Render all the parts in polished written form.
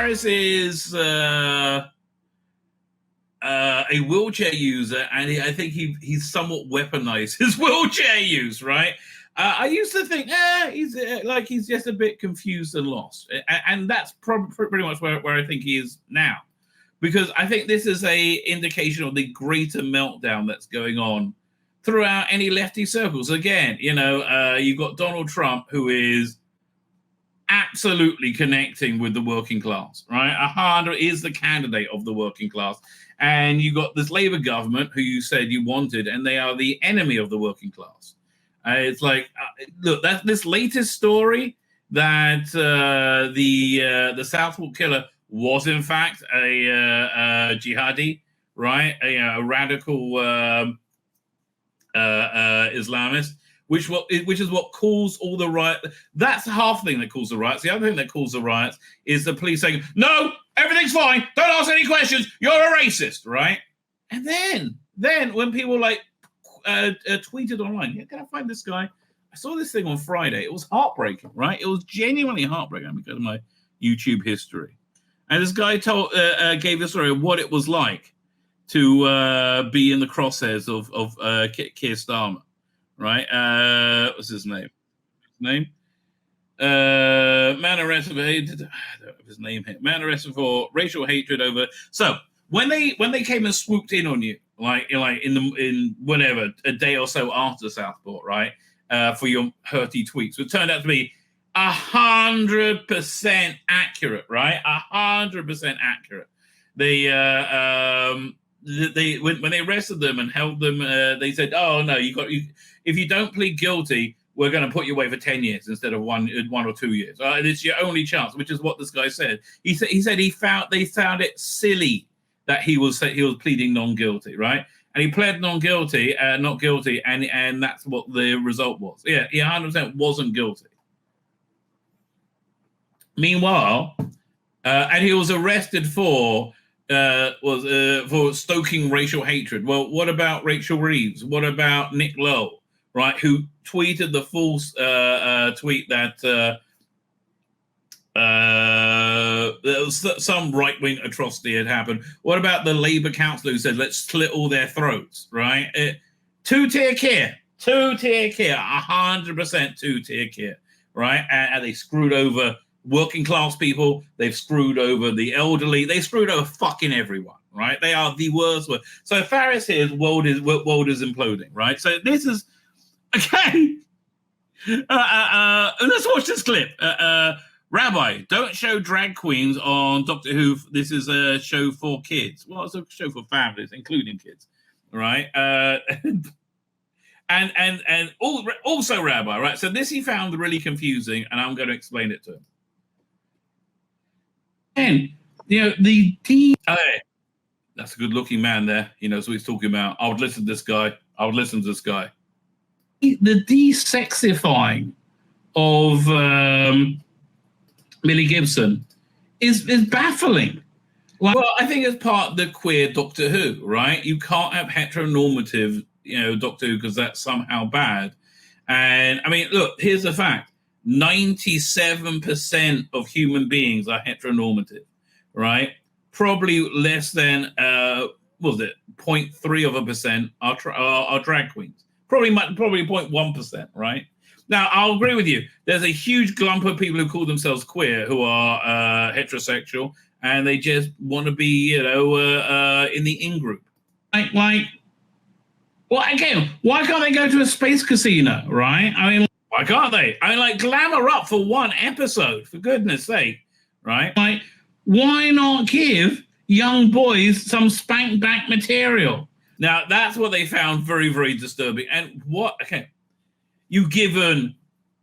Faris is a wheelchair user, and I think he's somewhat weaponized his wheelchair use, right? I used to think, he's just a bit confused and lost, and that's pretty much where I think he is now, because I think this is a indication of the greater meltdown that's going on throughout any lefty circles. Again, you've got Donald Trump, who is absolutely connecting with the working class, right? 100 is the candidate of the working class. And you got this Labour government who you said you wanted, and they are the enemy of the working class. It's like, look, that's this latest story that the Southwark killer was in fact a jihadi, right? A radical Islamist, which is what caused all the riots. That's half the thing that caused the riots. The other thing that caused the riots is the police saying, "No, everything's fine. Don't ask any questions. You're a racist," right? And then when people tweeted online, "Yeah, can I find this guy? I saw this thing on Friday. It was heartbreaking, right? It was genuinely heartbreaking because of my YouTube history." And this guy gave the story of what it was like to be in the crosshairs of Keir Starmer, right? What's his name? Man arrested for I don't have his name here. Man arrested for racial hatred over. So when they came and swooped in on you, like in whatever a day or so after Southport, right, for your hurty tweets, it turned out to be 100% accurate, right? 100% accurate. When they arrested them and held them, they said, "Oh no, if you don't plead guilty, we're going to put you away for 10 years instead of one or 2 years. It's your only chance," which is what this guy said. He said they found it silly that he was pleading non-guilty, right? And he pled not guilty, and that's what the result was. Yeah, he 100% wasn't guilty. Meanwhile, and he was arrested for stoking racial hatred. Well, what about Rachel Reeves? What about Nick Lowe, right, who tweeted the false tweet that there was some right-wing atrocity had happened? What about the Labour councillor who said, "Let's slit all their throats," right? Two-tier care, 100% two-tier care, right? And they screwed over working class people. They've screwed over the elderly. They screwed over fucking everyone, right? They are the worst. So Faris here's world is imploding, right? So this is okay. Let's watch this clip. Rabbi, don't show drag queens on Doctor Who. This is a show for kids. Well, it's a show for families, including kids, right? And also Rabbi, right? So this he found really confusing, and I'm going to explain it to him. And that's a good-looking man there. He knows what he's talking about. I would listen to this guy. The desexifying of Millie Gibson is baffling. Well, I think it's part of the queer Doctor Who, right? You can't have heteronormative, Doctor Who, because that's somehow bad. And I mean, look, here's the fact: 97% of human beings are heteronormative, right? Probably less than 0.3% are drag queens. Probably 0.1%, right? Now, I'll agree with you. There's a huge clump of people who call themselves queer who are heterosexual, and they just want to be, in the in-group. Why can't they go to a space casino, right? I mean, why can't they? I mean, glamour up for one episode, for goodness sake, right? Why not give young boys some spank-back material? Now, that's what they found very, very disturbing. And you've given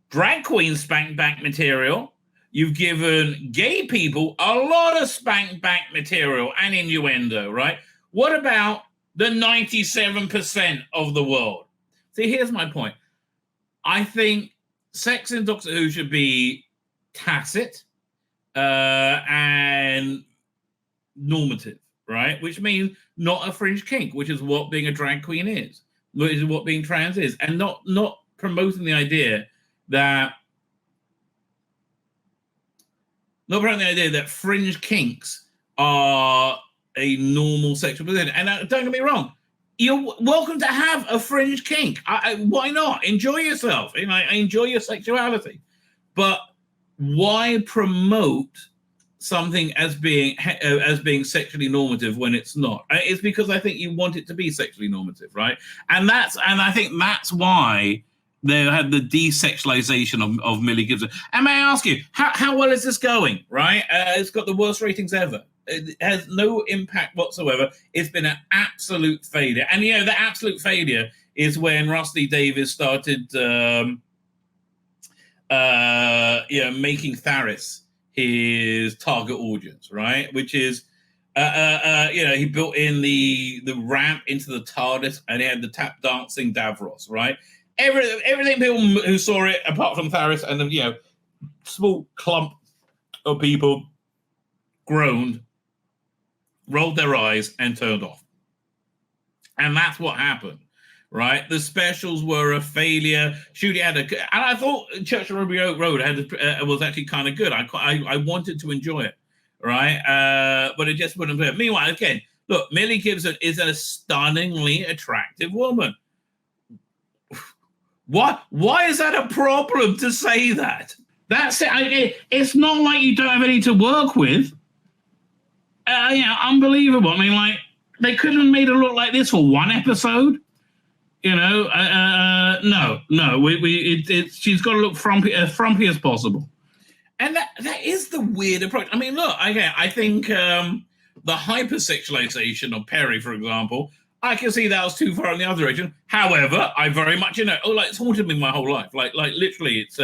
drag queens spank-back material. You've given gay people a lot of spank-back material and innuendo, right? What about the 97% of the world? See, here's my point. I think sex in Doctor Who should be tacit and normative, right? Which means not a fringe kink, which is what being a drag queen is, which is what being trans is, and not promoting the idea that not promoting the idea that fringe kinks are a normal sexual position. And don't get me wrong, you're welcome to have a fringe kink. Why not? Enjoy yourself. Enjoy your sexuality. But why promote something as being sexually normative when it's not? It's because I think you want it to be sexually normative, right? And I think that's why they had the desexualization of Millie Gibson. And may I ask you, how well is this going? Right? It's got the worst ratings ever. It has no impact whatsoever. It's been an absolute failure. And, the absolute failure is when Rusty Davies started, making Tharis his target audience, right? Which is, he built in the ramp into the TARDIS, and he had the tap dancing Davros, right? Everything people who saw it, apart from Tharis and the, small clump of people, groaned, rolled their eyes, and turned off. And that's what happened, right? The specials were a failure. Shooty had and I thought Church of Ruby Oak Road was actually kind of good. I wanted to enjoy it, right? But it just wouldn't fit. Meanwhile, again, look, Millie Gibson is a stunningly attractive woman. Why is that a problem to say that? That's it. It's not like you don't have any to work with. Unbelievable. I mean, they couldn't have made her look like this for one episode. No. She's got to look frumpy as possible. And that is the weird approach. I mean, look, I think the hypersexualization of Perry, for example, I can see that was too far in the other direction. However, I very much, it's haunted me my whole life. Like literally, it's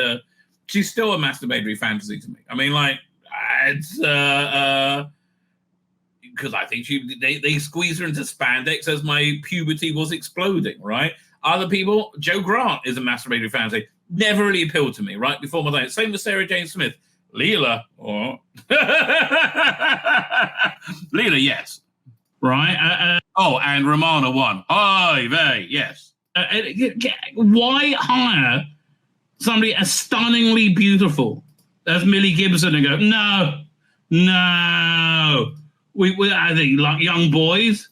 she's still a masturbatory fantasy to me. I mean, it's because I think they squeeze her into spandex as my puberty was exploding, right? Other people, Joe Grant is a masturbatory fantasy. Never really appealed to me, right? Before my time. Same with Sarah Jane Smith. Leela, Leela, yes. Right? And Romana won. Oy vey, yes. Why hire somebody as stunningly beautiful as Millie Gibson and go, no. I think like young boys,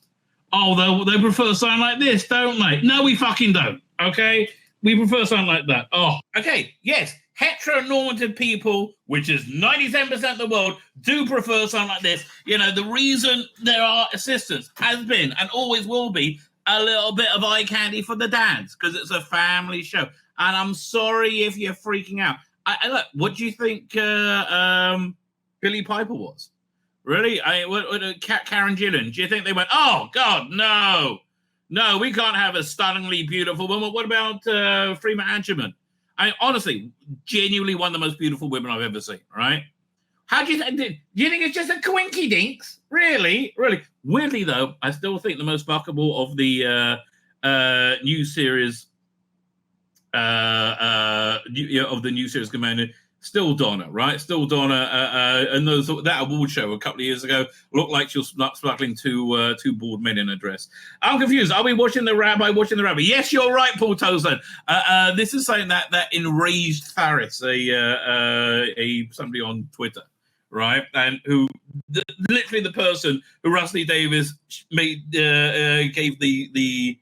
they prefer something like this, don't they? No, we fucking don't, okay? We prefer something like that. Oh, okay, yes. Heteronormative people, which is 97% of the world, do prefer something like this. The reason there are assistants has been and always will be a little bit of eye candy for the dads because it's a family show. And I'm sorry if you're freaking out. Look, what do you think Billy Piper was? Really? Karen Gillan, do you think they went, oh, God, no, we can't have a stunningly beautiful woman. What about Freema Agyeman? Honestly, genuinely one of the most beautiful women I've ever seen, right? How do you think? Do you think it's just a quinky dinks? Really? Weirdly, though, I still think the most fuckable of the new series, of the new series Commander, still Donna, right? Still Donna, and that award show a couple of years ago looked like she was smuggling two bald men in a dress. I'm confused. Are we watching the Rabbi? Yes, you're right, Paul Tozan. This is saying that enraged Faris, somebody on Twitter, right? And who literally the person who Rusty Davies made gave the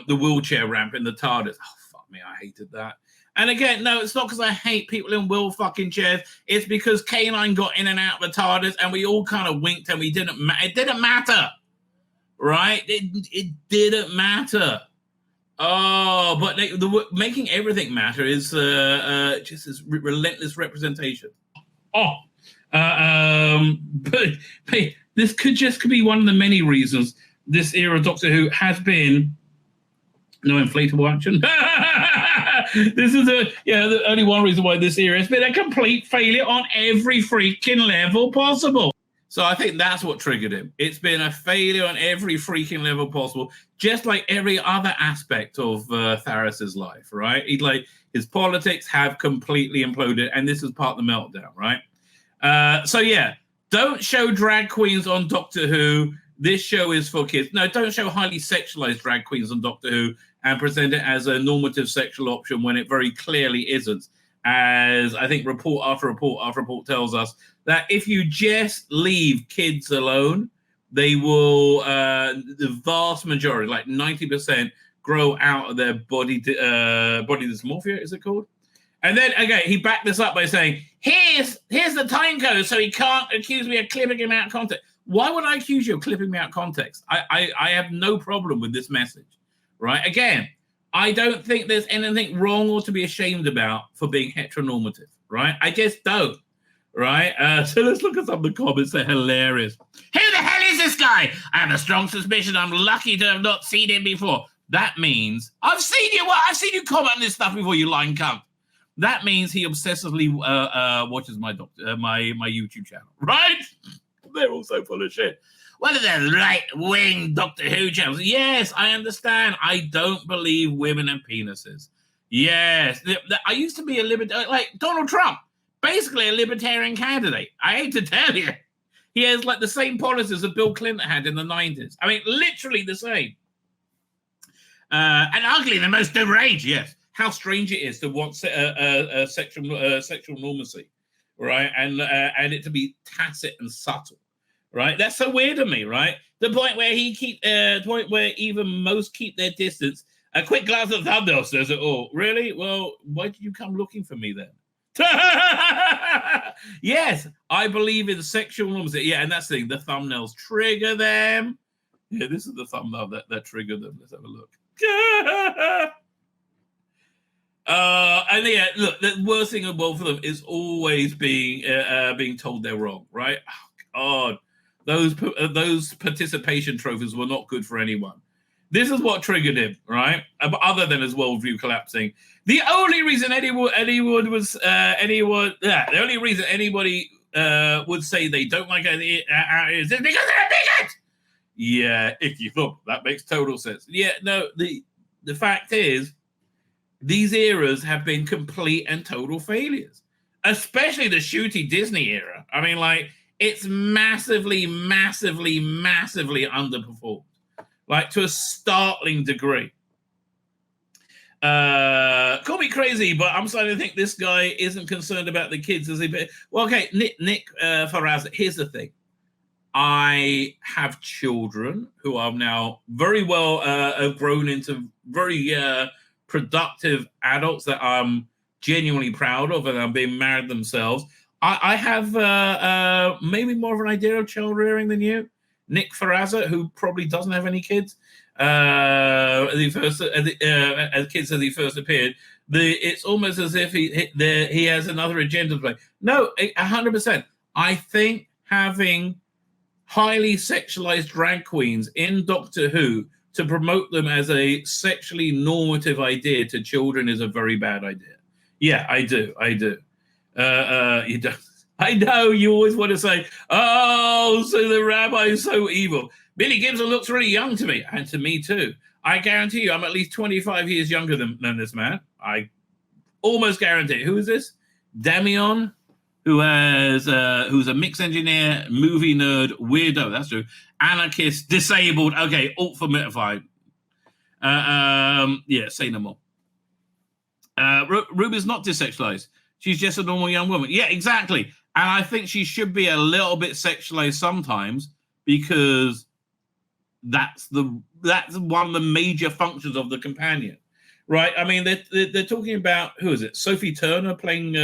wheelchair ramp in the TARDIS. Oh fuck me, I hated that. And again, no, it's not because I hate people in wheel fucking chairs. It's because K9 got in and out of the TARDIS, and we all kind of winked, and it didn't matter, right? It didn't matter. Oh, but making everything matter is just this relentless representation. But this could be one of the many reasons this era of Doctor Who has been no inflatable action. This is the only one reason why this era has been a complete failure on every freaking level possible. So I think that's what triggered him. It's been a failure on every freaking level possible, just like every other aspect of Tharis's life, right? His politics have completely imploded, and this is part of the meltdown, right? Don't show drag queens on Doctor Who. This show is for kids. No, don't show highly sexualized drag queens on Doctor Who and present it as a normative sexual option when it very clearly isn't. as I think report after report after report tells us, that if you just leave kids alone, they will, the vast majority, like 90%, grow out of their body dysmorphia, is it called? And then, again, he backed this up by saying, here's the time code, so he can't accuse me of clipping him out of context. Why would I accuse you of clipping me out of context? I have no problem with this message, right? Again, I don't think there's anything wrong or to be ashamed about for being heteronormative, right? I just don't, right? So let's look at some of the comments. They're hilarious. Who the hell is this guy? I have a strong suspicion I'm lucky to have not seen him before. That means, I've seen you comment on this stuff before, you lying cunt. That means he obsessively watches my YouTube channel, right? They're all so full of shit. What are the right-wing Doctor Who channels? Yes, I understand. I don't believe women and penises. Yes. I used to be a libertarian, like Donald Trump, basically a libertarian candidate. I hate to tell you. He has like the same policies that Bill Clinton had in the 90s. I mean, literally the same. And ugly, the most deranged, yes. How strange it is to want sexual normacy, right? And it to be tacit and subtle, right? That's so weird to me, right? The point where even most keep their distance. A quick glance at the thumbnail says it all. Really? Well, why did you come looking for me then? Yes, I believe in sexual normacy. Yeah, and that's the thing. The thumbnails trigger them. Yeah, this is the thumbnail that triggered them. Let's have a look. And yeah, look, the worst thing of both of them is always being told they're wrong, right? Oh, God, those participation trophies were not good for anyone. This is what triggered him, right? Other than his worldview collapsing, the only reason anybody would say they don't like it is because they're a bigot. Yeah, icky thump. That makes total sense. Yeah, no, the fact is, these eras have been complete and total failures, especially the shooty Disney era. I mean, like, it's massively, massively, massively underperformed, like to a startling degree. Call me crazy, but I'm starting to think this guy isn't concerned about the kids. Well, okay, Nick Faraz, here's the thing. I have children who are now very well grown into very productive adults that I'm genuinely proud of, and are being married themselves. I have maybe more of an idea of child rearing than you. Nick Ferrazza, who probably doesn't have any kids, as kids as he first appeared, it's almost as if he has another agenda to play. No, 100%. I think having highly sexualized drag queens in Doctor Who to promote them as a sexually normative idea to children is a very bad idea. Yeah, I do. You don't. I know you always want to say, oh, so the rabbi is so evil. Billy Gibson looks really young to me, and to me too. I guarantee you I'm at least 25 years younger than this man. I almost guarantee. Who is this? Damian, who's a mix engineer, movie nerd, weirdo. That's true. Anarchist, disabled. Okay, alt-formitified. Yeah, say no more. Ruby's not desexualized. She's just a normal young woman. Yeah, exactly. And I think she should be a little bit sexualized sometimes, because that's one of the major functions of the companion, right? I mean, they're talking about, who is it? Sophie Turner playing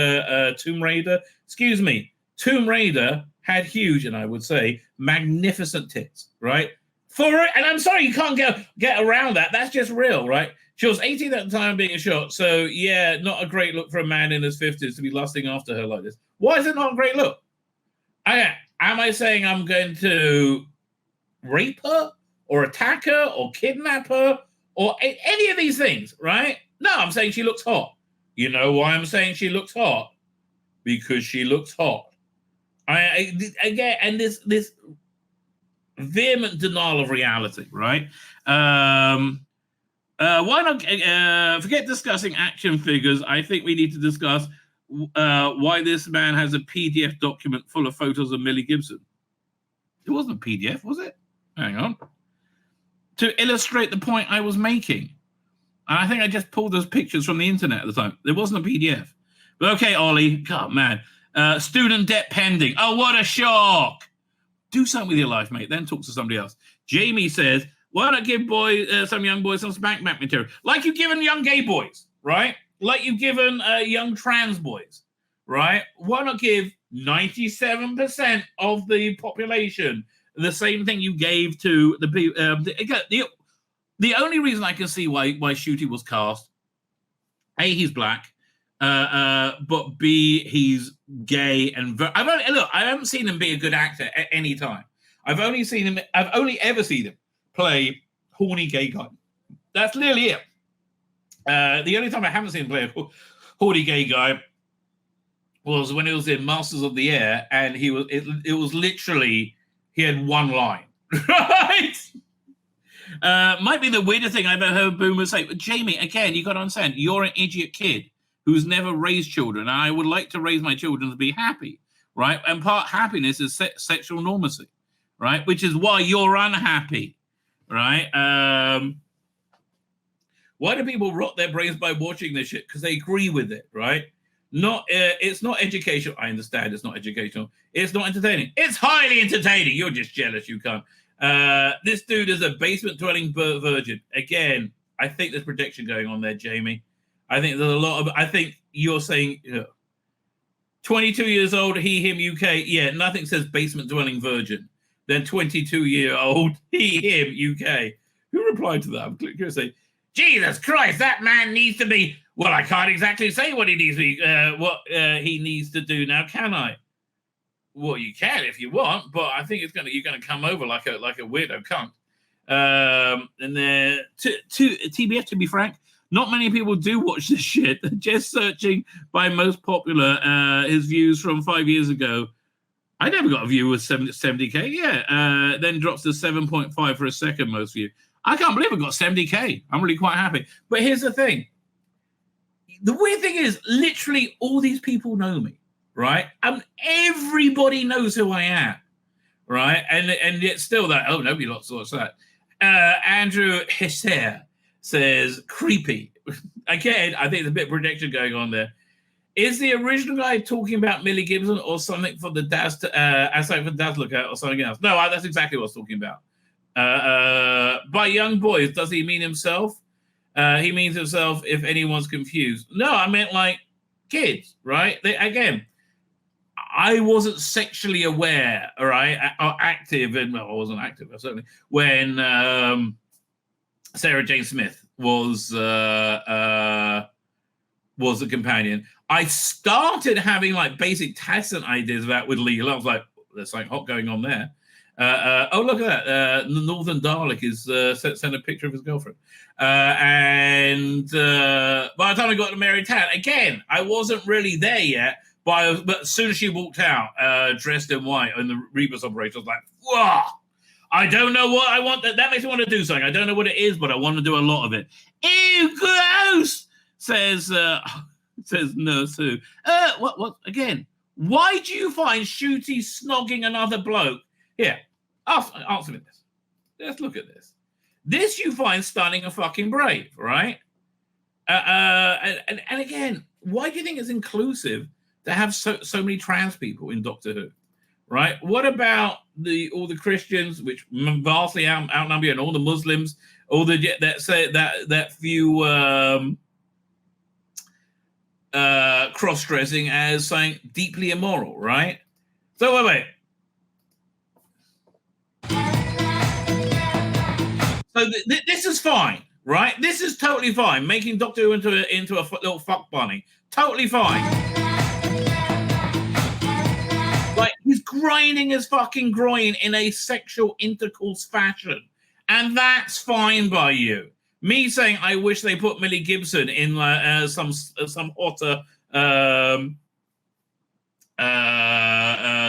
Tomb Raider. Excuse me, Tomb Raider had huge, and I would say magnificent tits, right? And I'm sorry, you can't get around that. That's just real, right? She was 18 at the time being shot, so yeah, not a great look for a man in his 50s to be lusting after her like this. Why is it not a great look? Am I saying I'm going to rape her or attack her or kidnap her or any of these things, right? No, I'm saying she looks hot. You know why I'm saying she looks hot? Because she looks hot. Again, and this vehement denial of reality, right? Why not forget discussing action figures? I think we need to discuss why this man has a PDF document full of photos of Millie Gibson. It wasn't a PDF, was it? Hang on. To illustrate the point I was making. And I think I just pulled those pictures from the internet at the time. There wasn't a PDF. But okay, Ollie. God, man. Student debt pending. Oh, what a shock. Do something with your life, mate. Then talk to somebody else. Jamie says, why not give some young boys some spank material? Like you've given young gay boys, right? Like you've given young trans boys, right? Why not give 97% of the population the same thing you gave to the people? The only reason I can see why Shooty was cast, A, he's black, but B, he's gay, and I haven't seen him be a good actor at any time. I've only ever seen him play horny gay guy. That's literally it. The only time I haven't seen him play a horny gay guy was when it was in Masters of the Air, and it was literally he had one line, right? Might be the weirdest thing I've ever heard boomers say. But Jamie, again, you got to understand, you're an idiot kid who's never raised children. And I would like to raise my children to be happy, right? And part happiness is sexual normacy, right? Which is why you're unhappy, right? Why do people rot their brains by watching this shit? Because they agree with it, right? It's not educational. I understand it's not educational. It's not entertaining. It's highly entertaining. You're just jealous you can't. This dude is a basement-dwelling virgin. Again, I think there's protection going on there, Jamie. I think there's a lot of... I think you're saying... 22 years old, he, him, UK. Yeah, nothing says basement-dwelling virgin. Then 22-year-old, he, him, UK. Who replied to that? I'm curious to say, Jesus Christ, that man needs to be... Well, I can't exactly say what he needs to be, he needs to do now, can I? Well, you can if you want, but I think you're gonna come over like a weirdo cunt. And then to TBF, to be frank, not many people do watch this shit. Just searching by most popular, his views from 5 years ago. I never got a view with 70K. Yeah, then drops to 7.5 for a second most view. I can't believe it got 70K. I'm really quite happy. But here's the thing. The weird thing is, literally all these people know me. Right, everybody knows who I am, right, and yet still that nobody likes that. Andrew Hesser says creepy. Again, I think there's a bit of prediction going on there. Is the original guy talking about Millie Gibson or something for the Daz something for Daz look at or something else? No, that's exactly what I was talking about. By young boys, does he mean himself? He means himself. If anyone's confused, no, I meant like kids, right? Again. I wasn't sexually aware, all right, or active, and I wasn't active, certainly, when Sarah Jane Smith was a companion. I started having like basic tacit ideas about with Lee. I was like, there's something hot going on there. Look at that. The Northern Dalek is sent a picture of his girlfriend. And by the time I got to Mary Tad, again, I wasn't really there yet. But as soon as she walked out, dressed in white, in the Rebus operation, I was like, whoa, I don't know what I want. That makes me want to do something. I don't know what it is, but I want to do a lot of it. Ew, gross, says Nurse Who. What, again, why do you find Shooty snogging another bloke? Here, answer me this. Let's look at this. This you find stunning and fucking brave, right? And again, why do you think it's inclusive to have so many trans people in Doctor Who, right? What about all the Christians, which vastly outnumber, and all the Muslims, all the that say that few cross-dressing as something deeply immoral, right? So wait. So this is fine, right? This is totally fine. Making Doctor Who into a little fuck bunny, totally fine. Like, he's grinding his fucking groin in a sexual intercourse fashion. And that's fine by you. Me saying, I wish they put Millie Gibson in some hotter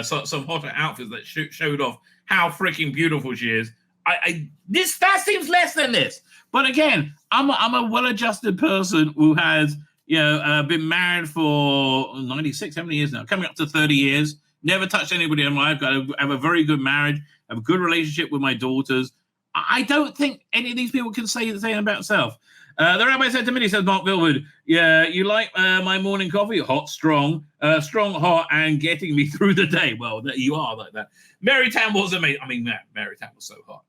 some hotter outfits that showed off how freaking beautiful she is. That seems less than this. But again, I'm a well-adjusted person who has been married for 96, how many years now? Coming up to 30 years. Never touched anybody in my life. I have a very good marriage. I have a good relationship with my daughters. I don't think any of these people can say the same about themselves. The rabbi said to me, he says, Mark Vilwood, yeah, you like my morning coffee? Hot, strong, hot, and getting me through the day. Well, you are like that. Marytown was amazing. I mean, Marytown was so hot.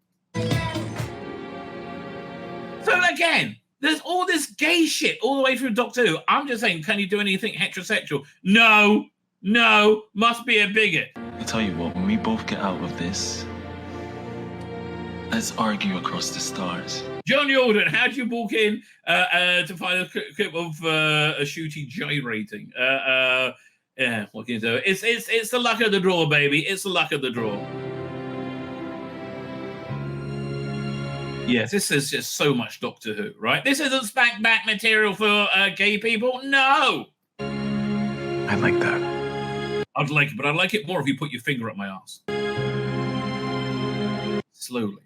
So again, there's all this gay shit all the way through Doctor Who. I'm just saying, can you do anything heterosexual? No, must be a bigot. I'll tell you what, when we both get out of this, let's argue across the stars. John Jordan, how do you walk in to find a clip of a shooty gyrating? Yeah, what can you do? It's the luck of the draw, baby. It's the luck of the draw. Yes, this is just so much Doctor Who, right? This isn't spank back material for gay people. No. I like that. I'd like it, but I'd like it more if you put your finger up my ass. Slowly.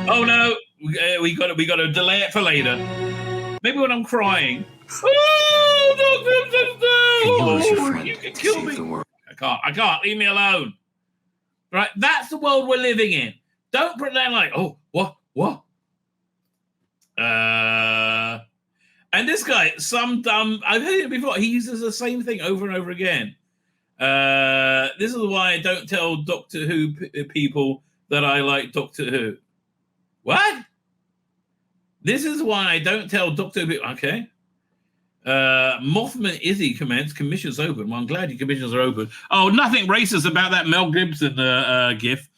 Oh no, we got to delay it for later. Maybe when I'm crying. Oh, you can kill me. I can't. Leave me alone. Right, that's the world we're living in. Don't pretend like, oh, what? And this guy, some dumb. I've heard it before. He uses the same thing over and over again. This is why I don't tell Doctor Who people that I like Doctor Who. What? This is why I don't tell Doctor Who. Okay. Mothman Izzy comments, commissions open. Well, I'm glad your commissions are open. Oh, nothing racist about that Mel Gibson gif.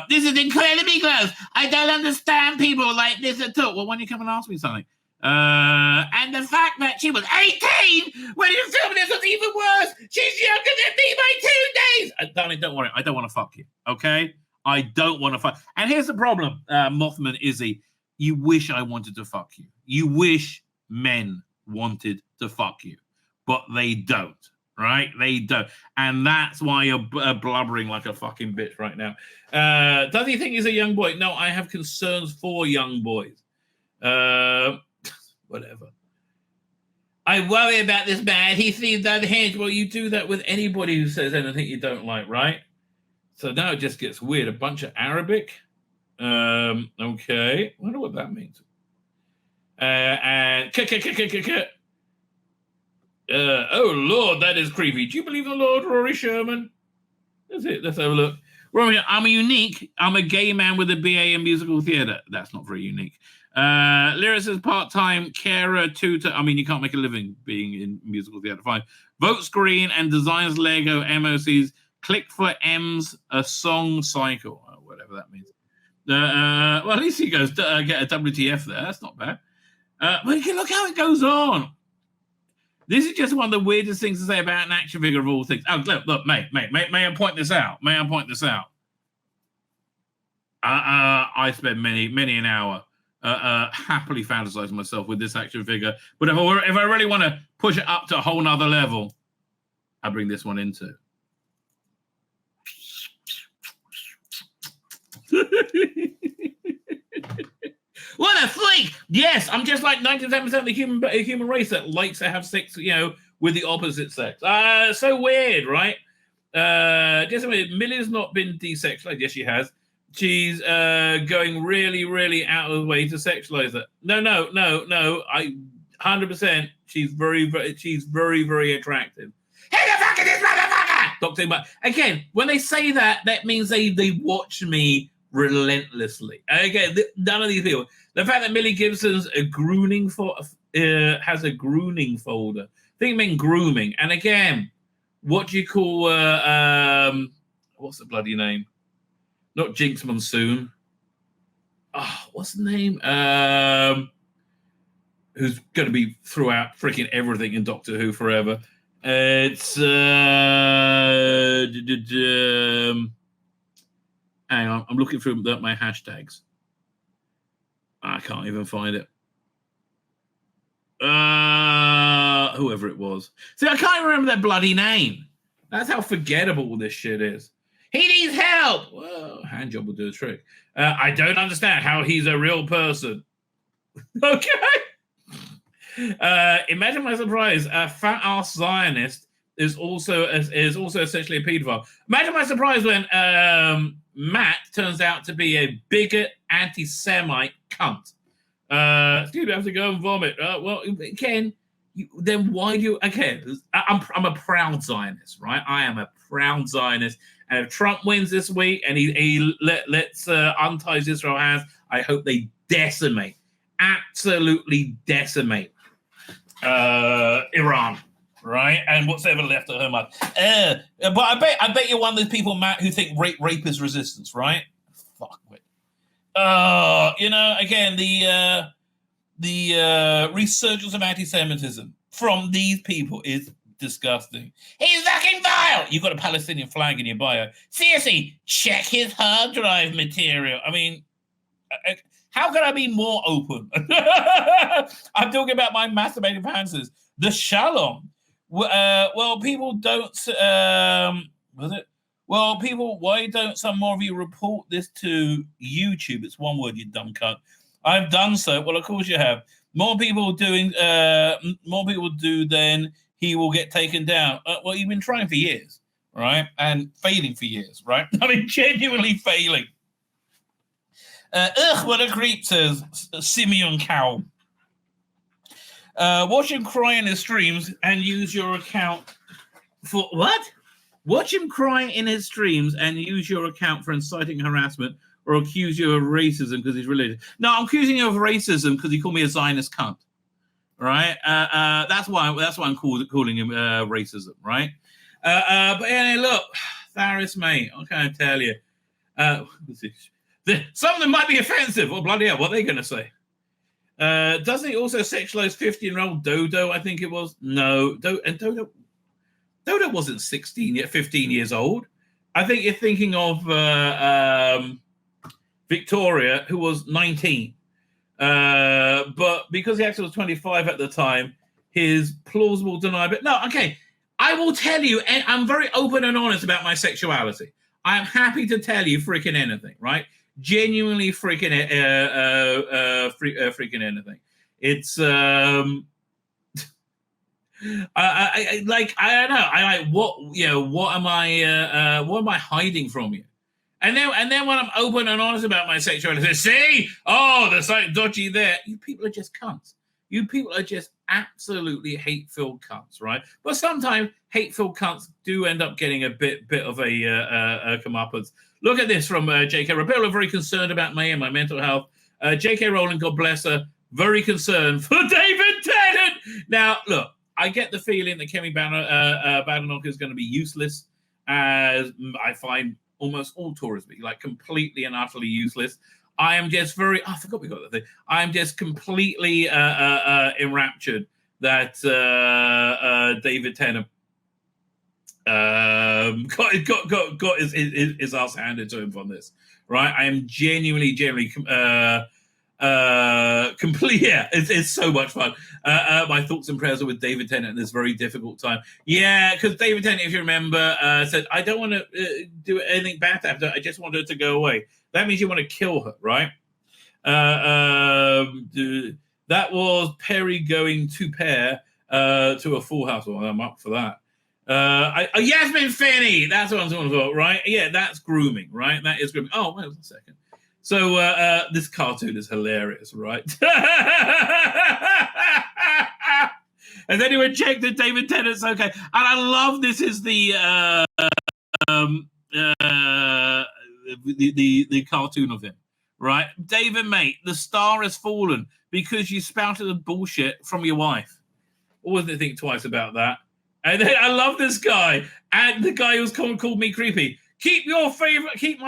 This is incredibly gross. I don't understand people like this at all. Well, why don't you come and ask me something? And the fact that she was 18 when you filmed this was even worse. She's younger than me by 2 days. Darling, don't worry. I don't want to fuck you. Okay? I don't want to fuck. And here's the problem, Mothman Izzy. You wish I wanted to fuck you. You wish men wanted to fuck you, but they don't. Right? They don't. And that's why you're blubbering like a fucking bitch right now. Does he think he's a young boy? No, I have concerns for young boys. Whatever. I worry about this man. He seems unhinged. Well, you do that with anybody who says anything you don't like, right? So now it just gets weird. A bunch of Arabic. Okay. I wonder what that means. And oh Lord, that is creepy. Do you believe in the Lord, Rory Sherman? That's it. Let's have a look. Rory, I'm a gay man with a BA in musical theatre. That's not very unique. Lyris is part-time carer, tutor. I mean, you can't make a living being in musical theatre. Fine. Votes green and designs Lego MOCs. Click for M's a song cycle. Oh, whatever that means. Well, at least he goes get a WTF there. That's not bad. But look how it goes on. This is just one of the weirdest things to say about an action figure of all things. Oh, look, may I point this out? I spent many an hour happily fantasizing myself with this action figure. But if I really want to push it up to a whole nother level, I bring this one into. What a freak! Yes, I'm just like 97% of the human race that likes to have sex, with the opposite sex. So weird, right? Just a minute. Millie's not been desexualized. Yes, she has. She's going really, really out of the way to sexualize it. No. 100%. She's very, very attractive. Who the fuck is this motherfucker? Doctor, but again, when they say that, that means they watch me relentlessly. Again, none of these people. The fact that Millie Gibson's has a grooming folder. I think it meant grooming. And again, what do you call what's the bloody name? Not Jinx Monsoon. What's the name? Who's going to be throughout freaking everything in Doctor Who forever? It's hang on, I'm looking through my hashtags. I can't even find it. Whoever it was. See, I can't remember their bloody name. That's how forgettable this shit is. He needs help. Well, hand job will do the trick. I don't understand how he's a real person. Okay. Imagine my surprise. A fat-ass Zionist is also essentially a paedophile. Imagine my surprise when Matt turns out to be a bigot, anti-Semite cunt. Excuse me, I have to go and vomit. Well, Ken, then why do you? Okay, I'm a proud Zionist, right? I am a proud Zionist, and if Trump wins this week and he lets unties Israel hands, I hope they decimate, absolutely decimate Iran. Right, and what's ever left of her mouth. But I bet you're one of those people, Matt, who think rape is resistance, right? Fuck it. Again, the resurgence of anti-Semitism from these people is disgusting. He's fucking vile. You've got a Palestinian flag in your bio. Seriously, check his hard drive material. I mean, how can I be more open? I'm talking about my masturbating fantasies. The Shalom. Well, people don't. Was it? Well, people, why don't some more of you report this to YouTube? It's one word, you dumb cunt. I've done so. Well, of course you have. More people do, then he will get taken down. Well, you've been trying for years, right? And failing for years, right? I mean, genuinely failing. What a creep, says Simeon Cowell. Watch him cry in his streams and use your account for what? Watch him cry in his streams and use your account for inciting harassment or accuse you of racism because he's religious. No, I'm accusing you of racism because he called me a Zionist cunt. Right? That's why I'm calling him racism. Right? But anyway, look, Tharis, mate, what can I tell you? Some of them might be offensive. Well, bloody hell, what are they going to say? Doesn't he also sexualize 15-year-old Dodo? I think it was. No, Dodo wasn't 16 yet, 15 years old. I think you're thinking of Victoria, who was 19. But because he actually was 25 at the time, his plausible denial. But no, okay, I will tell you, and I'm very open and honest about my sexuality. I am happy to tell you freaking anything, right? Genuinely freaking freaking anything. It's I don't know. What am I hiding from you? And then when I'm open and honest about my sexuality, see, there's something dodgy there. You people are just cunts. You people are just absolutely hate-filled cunts, right? But sometimes hate-filled cunts do end up getting a bit of a comeuppance. Look at this from J.K. Rebecca, very concerned about me and my mental health. J.K. Rowling, God bless her, very concerned for David Tennant. Now, look, I get the feeling that Kemi Badenoch is going to be useless, as I find almost all Tories be, like completely and utterly useless. I am just I forgot we got that thing. I am just completely enraptured that David Tennant got his ass handed to him from this, right? I am genuinely complete. Yeah, it's so much fun. My thoughts and prayers are with David Tennant in this very difficult time. Yeah, because David Tennant, if you remember, said, I don't want to do anything bad to her. I just want her to go away. That means you want to kill her, right? That was Perry going to pair to a full house. Well, I'm up for that. Yasmin Finney, that's what I'm talking about, right? Yeah, that's grooming, right? That is grooming. Oh, wait a second. So this cartoon is hilarious, right? Has anyone checked that David Tennant's okay? And I love this is the cartoon of him, right? David, mate, the star has fallen because you spouted the bullshit from your wife. Always didn't think twice about that. And then I love this guy, and the guy who's called me creepy. Keep my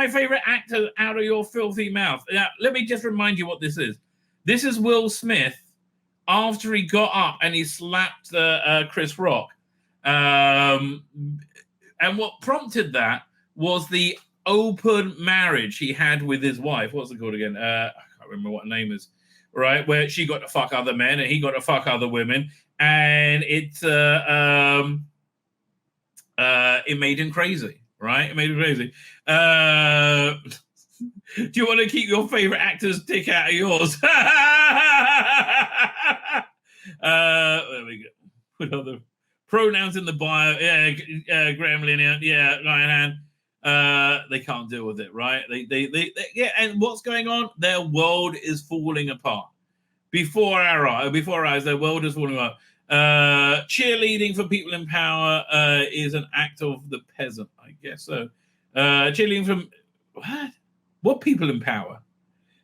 favorite actor out of your filthy mouth. Now, let me just remind you what this is. This is Will Smith after he got up and he slapped Chris Rock. And what prompted that was the open marriage he had with his wife. What's it called again? I can't remember what her name is. Right, where she got to fuck other men and he got to fuck other women, and it made him crazy. Right, it made him crazy. Do you want to keep your favorite actor's dick out of yours? There we go. Pronouns in the bio. Yeah, Graham Linear. Yeah, Ryan Hand. They can't deal with it, right? They yeah. And what's going on? Their world is falling apart before our eyes. Their world is falling apart. Cheerleading for people in power is an act of the peasant, I guess so. Cheerleading from what people in power?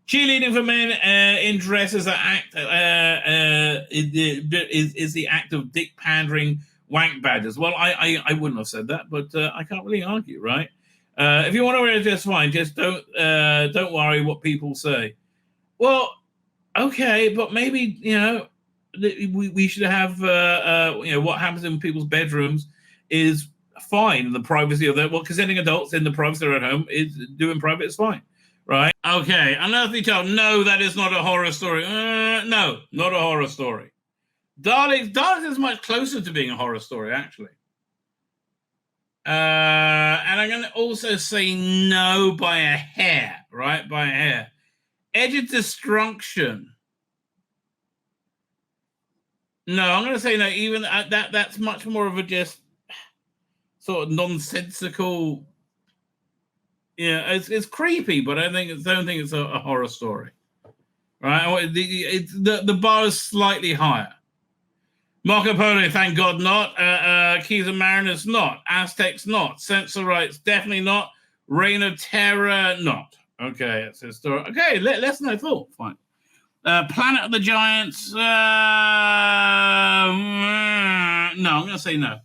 Cheerleading for men in dress is an act is the act of dick pandering wank badgers. Well, I wouldn't have said that, but I can't really argue, right? If you want to wear it, just fine. Just don't worry what people say. Well, okay, but maybe we should have what happens in people's bedrooms is fine in the privacy of their consenting adults in the privacy of their home is doing private is fine. Right. Okay. Unearthly Child. No, that is not a horror story. No, not a horror story. Daleks is much closer to being a horror story, actually. And I'm going to also say no by a hair, right? By a hair. Edge of Destruction. No, I'm going to say no. Even that's much more of a just sort of nonsensical. Yeah, it's creepy, but I don't think it's a horror story, right? The bar is slightly higher. Marco Polo, thank God not. Keys of Mariners, not. Aztecs, not. Sensorites, definitely not. Reign of Terror, not. Okay, it's historic. Okay, less than I thought. Fine. Planet of the Giants. No, I'm going to say no.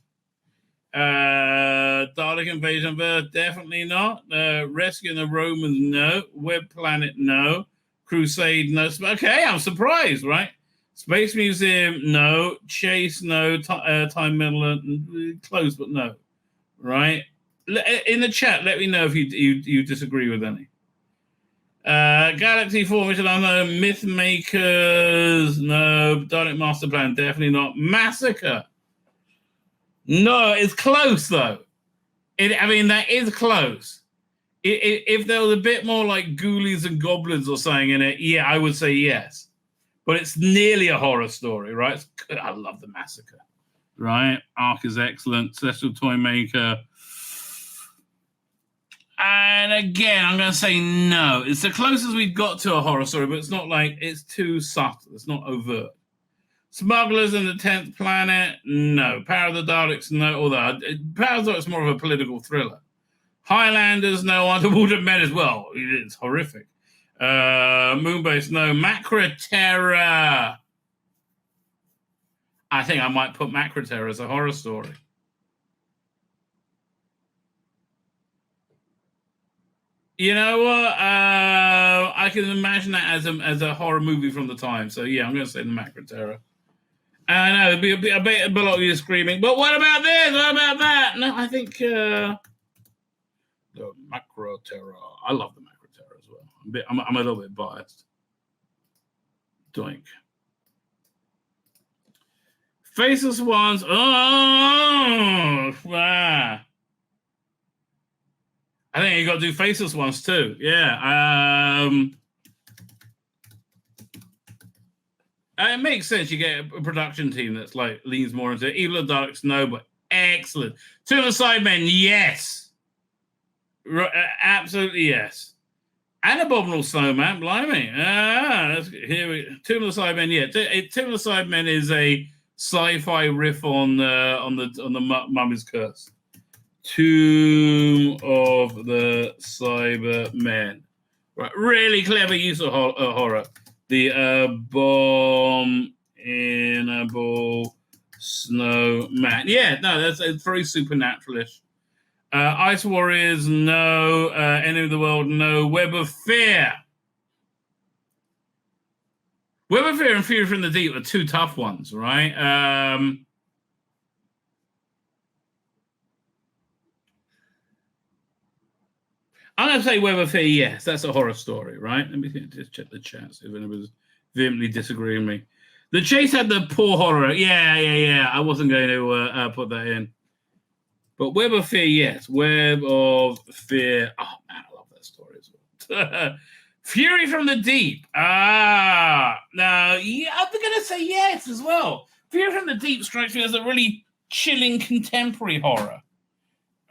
Dalek Invasion of Earth, definitely not. Rescuing the Romans, no. Web Planet, no. Crusade, no. Okay, I'm surprised, right? Space Museum, no. Chase, no. Time Meddler, close, but no. Right? In the chat, let me know if you disagree with any. Galaxy Formation, no. Myth Makers, no. Dalek Master Plan, definitely not. Massacre. No, it's close though. That is close. If there was a bit more like ghoulies and goblins or something in it, yeah, I would say yes. But it's nearly a horror story, right? I love the Massacre, right? Ark is excellent. Celestial Toymaker. And again, I'm going to say no. It's the closest we've got to a horror story, but it's not like it's too subtle. It's not overt. Smugglers in the 10th Planet, no. Power of the Daleks, no. Although Power of the Daleks is more of a political thriller. Highlanders, no. Underwater Men as well. It's horrific. Moonbase, no. Macra Terror. I think I might put Macra Terror as a horror story. You know what? I can imagine that as a horror movie from the time. So yeah, I'm going to say the Macra Terror. I know it'd be a lot of you screaming. But what about this? What about that? No, I think the Macro Terror. I love the Macro Terror as well. I'm a little bit biased. Doink. Faceless Ones. Oh, wow. I think you got to do Faceless Ones too. Yeah. It makes sense. You get a production team that's like leans more into Evil of Daleks, no, but excellent. Tomb of the Sidemen, yes. Absolutely yes. And Abominable Snowman, blimey. Here we Tomb of the Sidemen, yeah. Tomb of the Sidemen is a sci-fi riff on the Mummy's Curse. Tomb of the Cybermen. Right, really clever use of horror. The Abominable Snowman. Yeah, no, it's very supernaturalish. Ice Warriors, no. Enemy of the World, no. Web of Fear. Web of Fear and Fury from the Deep are two tough ones, right? I'm going to say Web of Fear, yes. That's a horror story, right? Let me just check the chat, see if anybody's vehemently disagreeing with me. The Chase had the poor horror. Yeah. I wasn't going to put that in. But Web of Fear, yes. Web of Fear. Oh, man, I love that story as well. Fury from the Deep. No, yeah, I'm going to say yes as well. Fury from the Deep strikes me as a really chilling contemporary horror,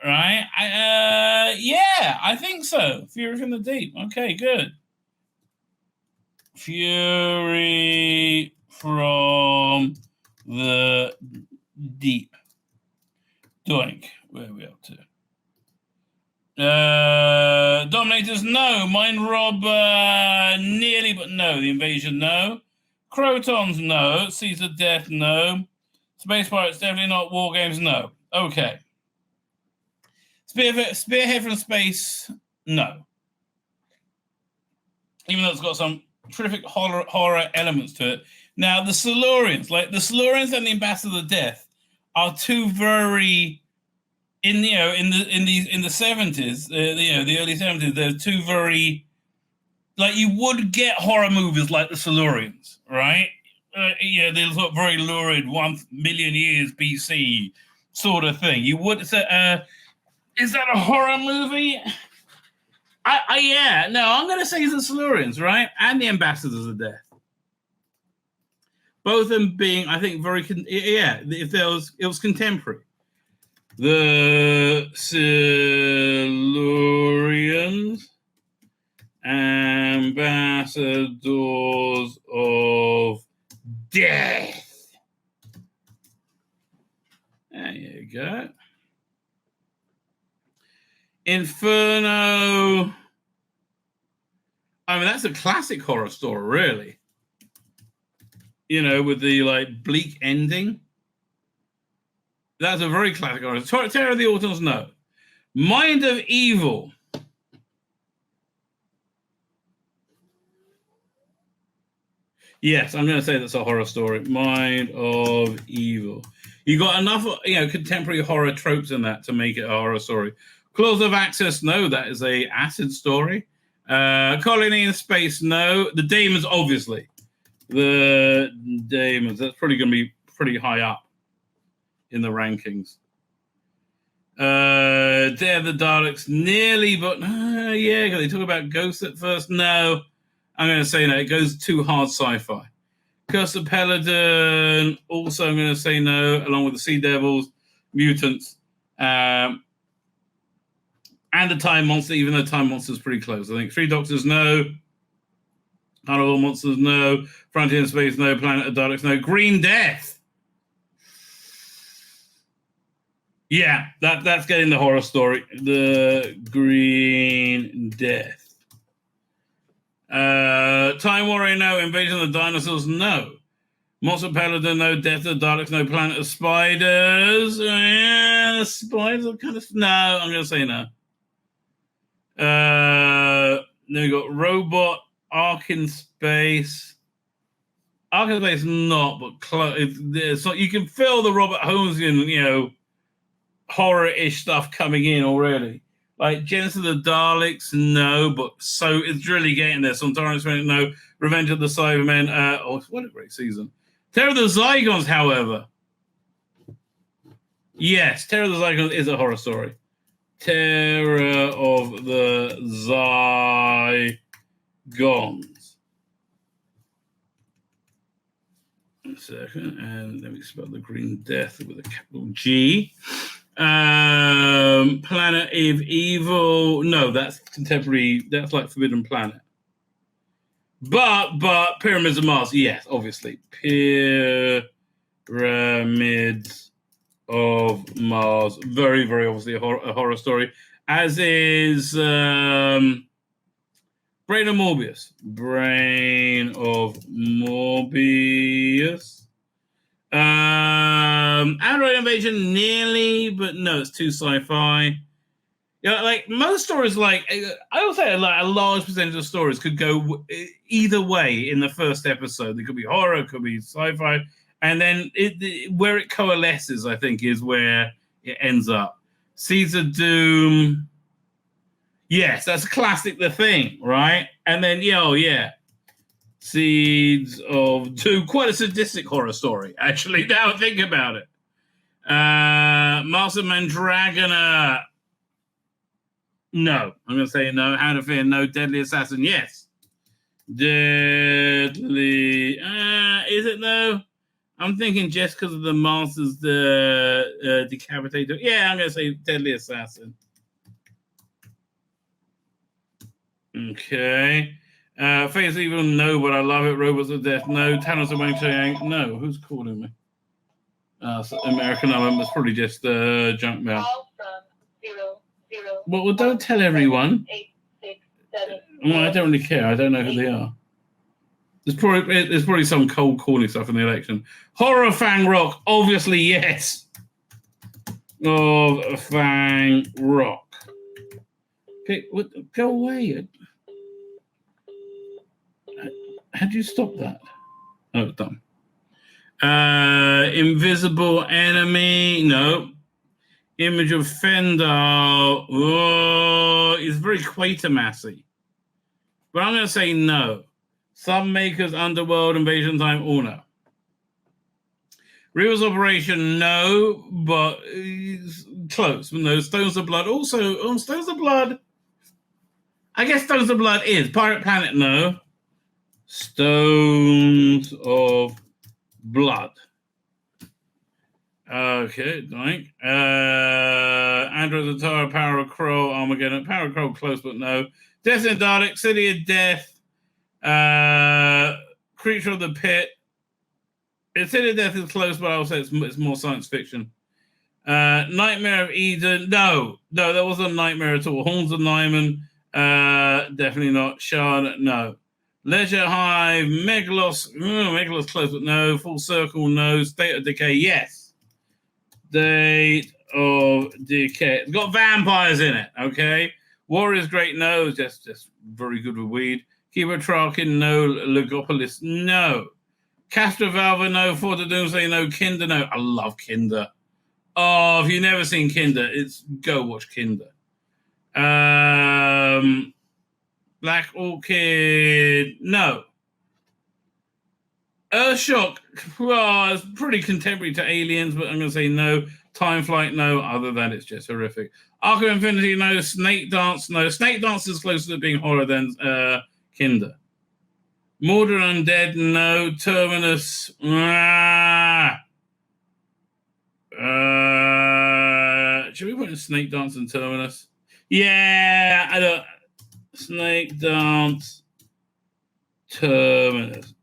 right? Yeah, I think so. Fury from the Deep. Okay, good. Fury from the Deep. Doink. Where are we up to? Dominators, no. Mind Rob, nearly, but no. The Invasion, no. Crotons, no. Caesar Death, no. Space Pirates, definitely not. War Games, no. Okay. Spearhead from Space, no. Even though it's got some terrific horror elements to it. Now, the Silurians, and the Ambassador of Death, are two very in the 70s, the early 70s. They're two very you would get horror movies like the Silurians, right? They're sort of very lurid, 1 million years BC sort of thing. You would say, is that a horror movie? Yeah, no, I'm going to say it's the Silurians, right? And the Ambassadors of Death. Both of them being, I think, very, if it was contemporary. The Silurians, Ambassadors of Death. There you go. Inferno. I mean, that's a classic horror story, really. With the bleak ending. That's a very classic horror. Terror of the Autons, no. Mind of Evil. Yes, I'm going to say that's a horror story. Mind of Evil. You got enough, contemporary horror tropes in that to make it a horror story. Claws of Access, no, that is a acid story. Colony in Space, no. The Daemons, obviously. The Daemons, that's probably going to be pretty high up in the rankings. Day of the Daleks, nearly, but yeah, they talk about ghosts at first. No, I'm going to say no. It goes too hard sci-fi. Curse of Peladon, also I'm going to say no, along with the Sea Devils, Mutants, and the Time Monster, even though Time Monster is pretty close. I think Three Doctors, no. Carnival Monsters, no. Frontier in Space, no. Planet of Daleks, no. Green Death. Yeah, that's getting the horror story. The Green Death. Time Warrior, no. Invasion of the Dinosaurs, no. Monster Paladin, no. Death of the Daleks, no. Planet of Spiders. Yeah, spiders are kind of... No, I'm going to say no. Then we got Robot, Ark in Space. Ark in Space, not, but close. You can feel the Robert Holmesian, horror-ish stuff coming in already. Like Genesis of the Daleks, no, but so it's really getting there. Sometimes, no. Revenge of the Cybermen, what a great season. Terror of the Zygons, however. Yes, Terror of the Zygons is a horror story. Terror of the Zygons. A second, and let me spell the Green Death with a capital G. Planet of Evil. No, that's contemporary. That's like Forbidden Planet. But Pyramids of Mars. Yes, obviously. Pyramids of Mars. Very, very obviously a horror story. As is Brain of Morbius. Brain of Morbius. Android Invasion, nearly, but no, it's too sci-fi. Most stories, I would say, a large percentage of stories could go either way in the first episode. It could be horror, it could be sci-fi, and then where it coalesces, I think, is where it ends up. Caesar Doom, yes, that's a classic. The Thing, right? And then Seeds of Doom, quite a sadistic horror story, actually, now I think about it. Master Mandragora, no. I'm going to say no. Hound of Fear, no. Deadly Assassin, yes. Deadly, is it though? I'm thinking just because of the Masters, the Decapitator. Yeah, I'm going to say Deadly Assassin. Okay. Face Evil, no, but I love it. Robots of Death, no. Thanos of Wang Chiang, no. Who's calling me? So American Element was probably just junk mail. Well, don't tell everyone. Well, I don't really care. I don't know who they are. There's probably some cold calling stuff in the election. Horror Fang Rock, obviously yes. Of Fang Rock. Okay, go away. How'd you stop that? Oh, it's done. Invisible Enemy, no. Image of Fender, oh, it's very Quatermassy. But I'm going to say no. Submakers, Underworld, Invasion Time, all no. Reels Operation, no, but close. No, Stones of Blood, also, Stones of Blood. I guess Stones of Blood is. Pirate Planet, no. Stones of Blood. Okay, doink. Android Zatara, Power of Crow, Armageddon. Power of Crow, close, but no. Death and Dalek, City of Death. Creature of the Pit. City of Death is close, but I'll say it's more science fiction. Nightmare of Eden. No, that wasn't a nightmare at all. Horns of Nyman. Definitely not. Shard, no. Leisure Hive, Megalos. Megalos close, but no. Full Circle, no. State of Decay, yes. State of Decay. It's got vampires in it, okay? Warriors Great, no. Just very good with weed. Keeper Trarkin, no. Legopolis, no. Castrovalva, no. Fort of Doomsday, no. Kinder, no. I love Kinder. Oh, if you've never seen Kinder, go watch Kinder. Black Orchid, no. Earthshock, well, it's pretty contemporary to Aliens, but I'm going to say no. Time Flight, no. Other than that, it's just horrific. Arc of Infinity, no. Snake Dance, no. Snake Dance is closer to being horror than Kinder. Mordor Undead, no. Terminus, should we put in Snake Dance and Terminus? Yeah, I don't. Snake Dance, Terminus.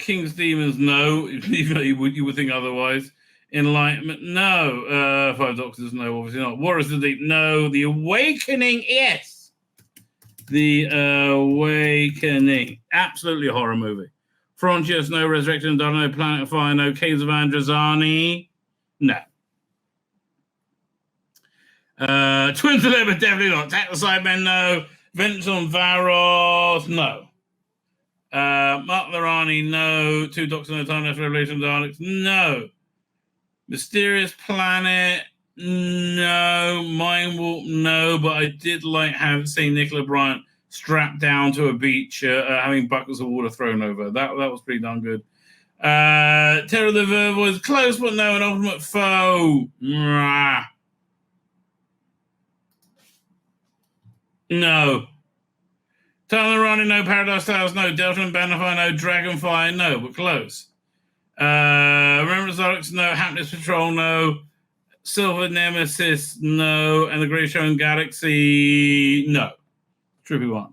King's Demons, no. You would think otherwise. Enlightenment, no. Five Doctors, no. Obviously not. Warriors of the Deep, no. The Awakening, yes. The Awakening, absolutely a horror movie. Frontiers, no. Resurrection, no. Planet of Fire, no. Caves of Androzani, no. Twins of Labor, definitely not. Attack the Sidemen, no. Vents on Varos, no. Mark Lorani, no. Two Doctors, no. Time Left Revelation Daleks, no. Mysterious Planet, no. Mind Warp, no. But I did like seeing Nicola Bryant strapped down to a beach, having buckets of water thrown over. That was pretty darn good. Terror of the Verve was close, but no. An Ultimate Foe, no. Tunnel Running, no. Paradise Towers, no. Delta and Bannerfire, no. Dragonfire, no. But close. Remembrance Alex, no. Happiness Patrol, no. Silver Nemesis, no. And the Great Shown Galaxy, no. Trippy one.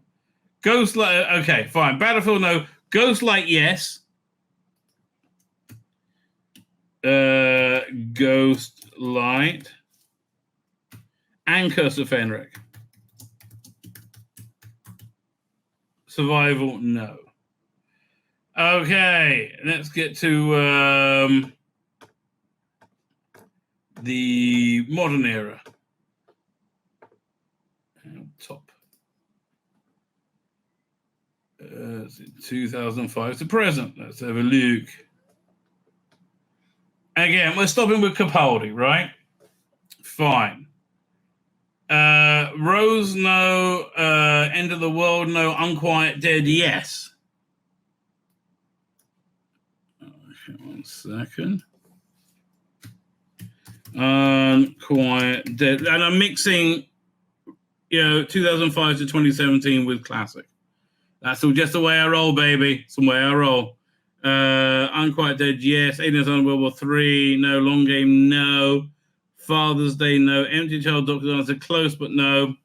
Ghostlight, okay, fine. Battlefield, no. Ghostlight, yes. Ghostlight. And Curse of Fenric. Survival, no. Okay, let's get to the modern era. Top. 2005 to present. Let's have a look. Again, we're stopping with Capaldi, right? Fine. Rose, no. End of the World, no. Unquiet Dead, yes. One second. Unquiet Dead. And I'm mixing, 2005 to 2017 with classic. That's all just the way I roll, baby. It's the way I roll. Unquiet Dead, yes. Aliens on World War III, no. Long Game, no. Father's Day, no. Empty Child, Doctor Answer, close, but no.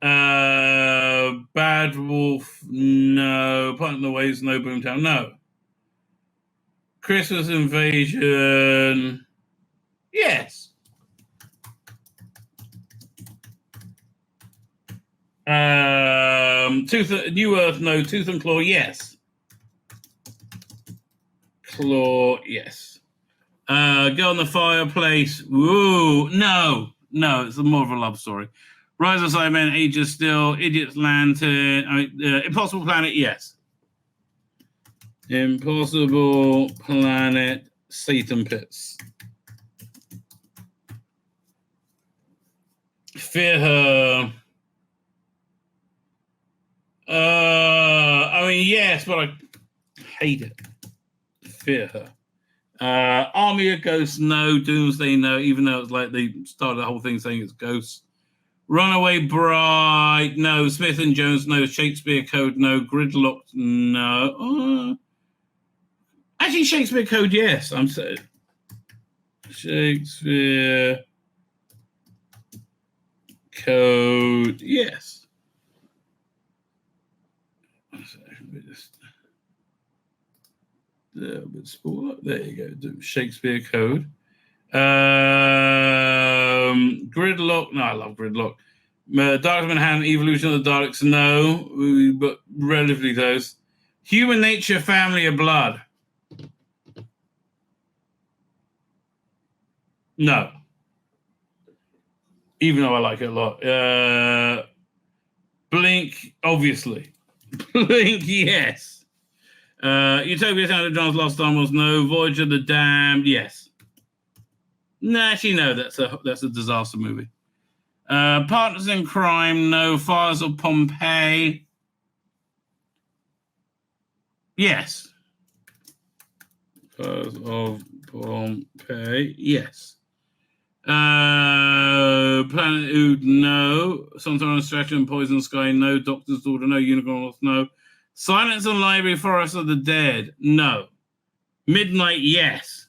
Bad Wolf, no. Part in the Waves, no. Boomtown, no. Christmas Invasion, yes. New Earth, no. Tooth and Claw, yes. Claw, yes. Go on the Fireplace, woo, no. It's more of a love story. Rise of Cybermen, Age of Steel, Idiot's Lantern, Impossible Planet, yes. Impossible Planet, Satan Pits. Fear Her. Yes, but I hate it. Fear Her. Army of Ghosts, no. Doomsday, no. Even though it's like they started the whole thing saying it's ghosts. Runaway Bride, no. Smith and Jones, no. Shakespeare Code, no. Gridlock, no. Actually, Shakespeare Code, yes. I'm saying Shakespeare Code, yes. There you go. Shakespeare Code. Gridlock. No, I love Gridlock. Dark Manhattan, Evolution of the Daleks. No, but relatively close. Human Nature, Family of Blood. No. Even though I like it a lot. Blink, obviously. Blink, yes. Utopia Sound of John's Lost Time was no. Voyage of the Damned, yes. Nah, actually, no, that's a disaster movie. Partners in Crime, no. Fires of Pompeii, yes. Fires of Pompeii, yes. Planet Ood, no. Sunshine Extraction, Poison Sky, no. Doctor's Daughter, no. Unicorn Lost, no. Silence and Library, Forest of the Dead, no. Midnight, yes.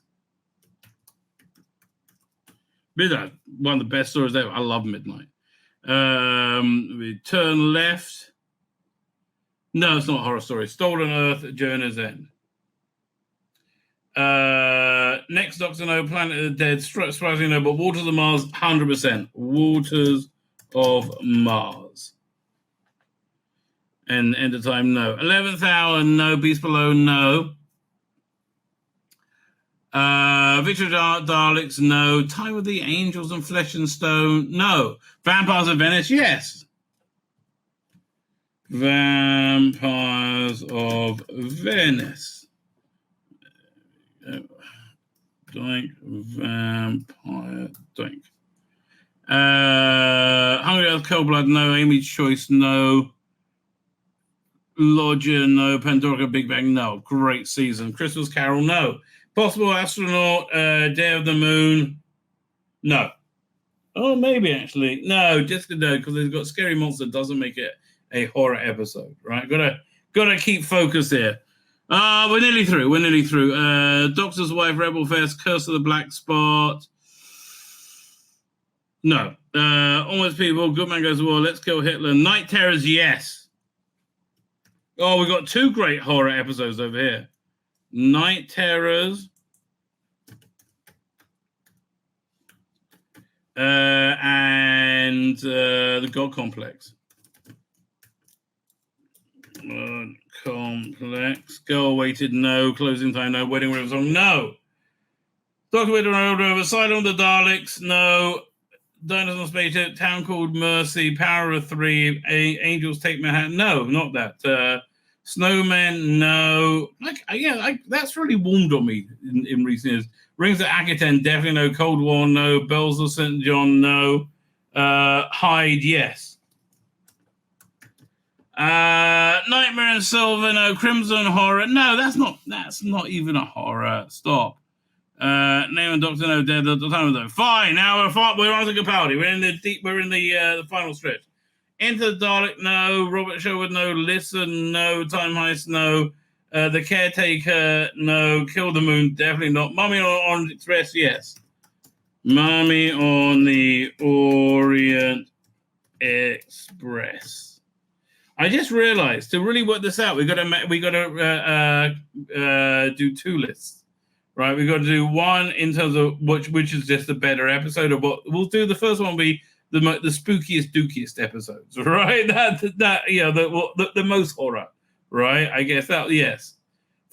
Midnight, one of the best stories ever. I love Midnight. We Turn Left. No, it's not a horror story. Stolen Earth, Journey's End. Next Doctor No, Planet of the Dead, surprisingly no, but Waters of Mars, 100%. Waters of Mars. And End of Time, no. 11th Hour, no. Beast Below, no. Victory of Daleks, no. Time of the Angels and Flesh and Stone, no. Vampires of Venice, yes. Vampires of Venice. Doink, Vampire, Doink. Hungry Earth, Cold Blood, no. Amy's Choice, no. Lodger, no. Pandora, Big Bang, no. Great season. Christmas Carol, no. Possible Astronaut, Day of the Moon, no. Oh, maybe actually. No, just no, because they've got Scary Monster doesn't make it a horror episode, right? Gotta keep focus here. We're nearly through. Doctor's Wife, Rebel Fest, Curse of the Black Spot. No. Almost People, Good Man Goes to War, Let's Kill Hitler. Night Terrors, yes. Oh, we've got two great horror episodes over here. Night Terrors. And the God Complex. Complex. Girl Awaited, no. Closing Time, no. Wedding River Song, no. Dr. Widow Road Over, Asylum of the Daleks, no. Dinosaur Spaceship, Town Called Mercy, Power of Three, Angels Take Manhattan, no, not that. Snowman, no. That's really warmed on me in recent years. Rings of Akaten, definitely no. Cold War, no. Bells of St. John, no. Hyde, yes. Nightmare in Silver, no. Crimson Horror, no. That's not even a horror. Stop. Name and Doctor No, Dead. The time though. Fine. Now we're on to Capaldi. We're in the final stretch. Enter the Dalek, no. Robert Sherwood, no. Listen, no. Time Heist, no. The Caretaker, no. Kill the Moon, definitely not. Mummy on Orient Express, yes. Mummy on the Orient Express. I just realized to really work this out, we got to do 2 lists, right? We got to do one in terms of which is just a better episode of what we'll do. The first one will be the spookiest, dookiest episodes, right? The most horror, right? I guess that, yes.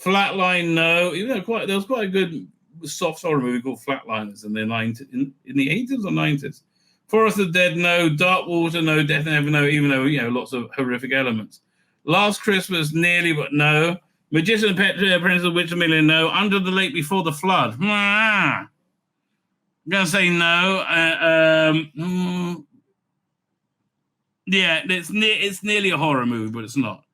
Flatline, no. Even though there was quite a good soft horror movie called Flatliners in the 90s, in the 80s or 90s. Forest of the Dead, no. Dark Water, no. Death in Heaven, no. Even though lots of horrific elements. Last Christmas, nearly, but no. Magician, Prince of Witch, a Million, no. Under the Lake Before the Flood. I'm gonna say no. Yeah, it's nearly a horror movie, but it's not.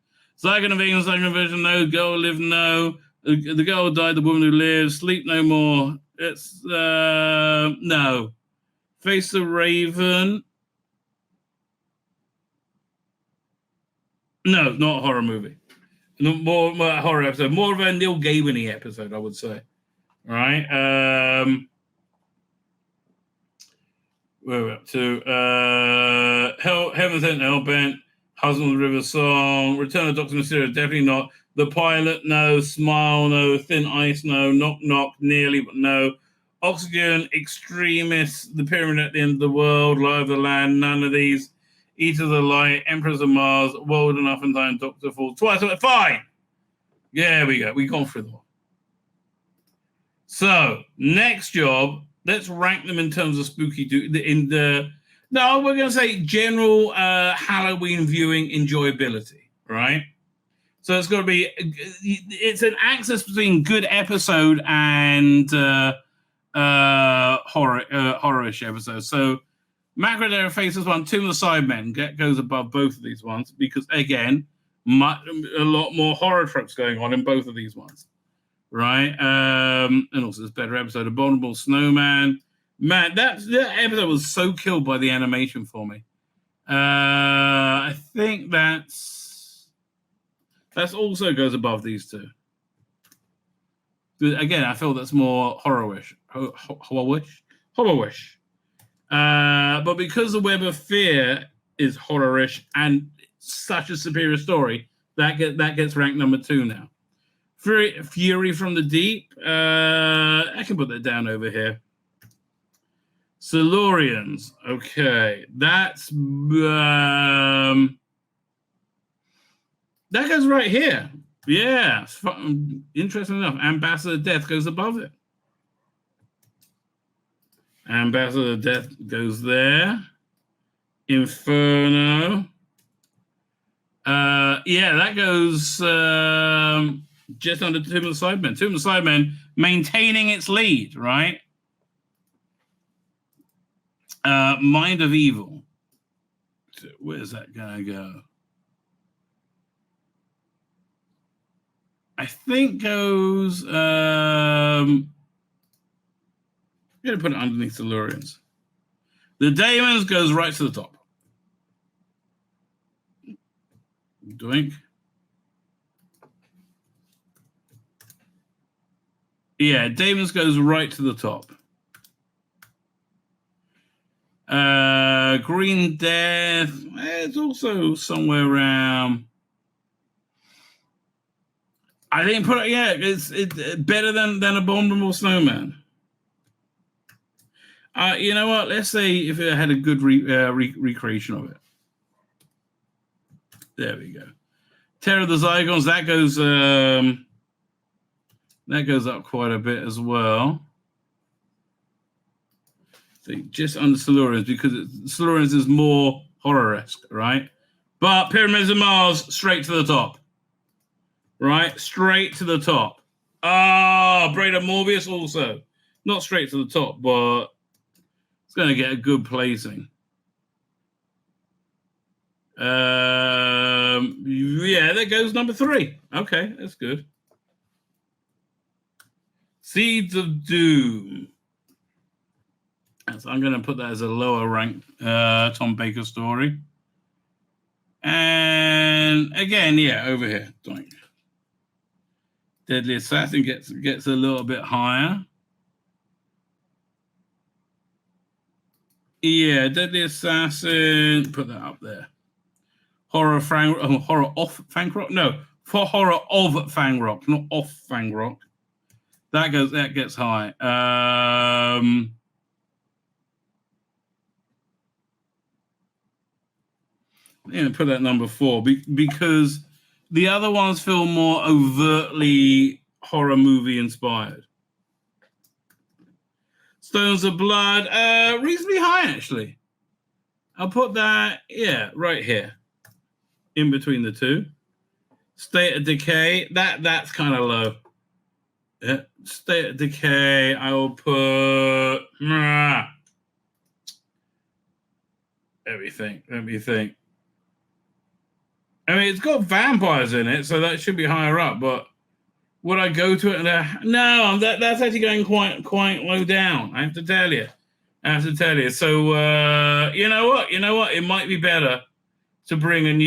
Zygon of England, Zygon of Vision, no. Girl Live, no. The Girl Died, The Woman Who Lives, Sleep No More. It's no. Face the Raven. No, not a horror movie. No, more a horror episode. More of a Neil Gaiman-y episode, I would say. All right. Where are we up to? Heaven Sent, Hellbent, Husband's River Song, Return of Dr. Mysterious, definitely not. The Pilot, no. Smile, no. Thin Ice, no. Knock Knock, nearly, but no. Oxygen, Extremists, The Pyramid at the End of the World, Light of the Land, none of these. Eat of the Light, Emperors of Mars, World Enough and Time, Doctor Fall, twice. Fine. Yeah, we go. We've gone through them all. So, next job, let's rank them in terms of spooky. No, we're going to say general Halloween viewing enjoyability, right? So it's got to be, it's an axis between good episode and horror-ish episode. So Macrodera Faces one, Tomb of the Sidemen goes above both of these ones because, again, a lot more horror tropes going on in both of these ones, right? And also this better episode, Abominable Snowman. Man, that episode was so killed by the animation for me. I think that's also goes above these two. Again, I feel that's more horror-ish. Horror-ish. But because the Web of Fear is horror-ish and such a superior story, that gets ranked number 2 now. Fury from the Deep. I can put that down over here. Silurians. Okay, that's that goes right here. Yeah, interesting enough. Ambassador Death goes above it. Ambassador Death goes there. Inferno. Yeah, that goes just under Tomb of the Sidemen. Tomb of the Sidemen maintaining its lead, right? Mind of Evil. Where's that gonna go? I think goes. I'm gonna put it underneath the Silurians. The Daemons goes right to the top. Doink. Yeah, Daemons goes right to the top. Green Death. It's also somewhere around. I didn't put it. Yeah, it's better than Abominable Snowman. You know what? Let's say if it had a good recreation of it. There we go. Terror of the Zygons. That goes up quite a bit as well. See, just under Silurians because Silurians is more horror-esque, right? But Pyramids of Mars straight to the top. Right? Straight to the top. Braid of Morbius also. Not straight to the top, but it's going to get a good placing. Yeah, that goes number 3. Okay, that's good. Seeds of Doom. So I'm going to put that as a lower ranked Tom Baker story. And again, yeah, over here. Doink. Deadly Assassin gets a little bit higher. Yeah, Deadly Assassin. Put that up there. Horror of Fangrock? No, for Horror of Fangrock, not off Fangrock. That gets high. Yeah, put that number 4 because the other ones feel more overtly horror movie inspired. Stones of Blood, reasonably high actually. I'll put that, right here, in between the two. State of Decay, that's kind of low. Yeah. State of Decay, I will put everything. Let me think. I mean, it's got vampires in it, so that should be higher up. But would I go to it? No, that's actually going quite low down. I have to tell you. So you know what? It might be better to bring an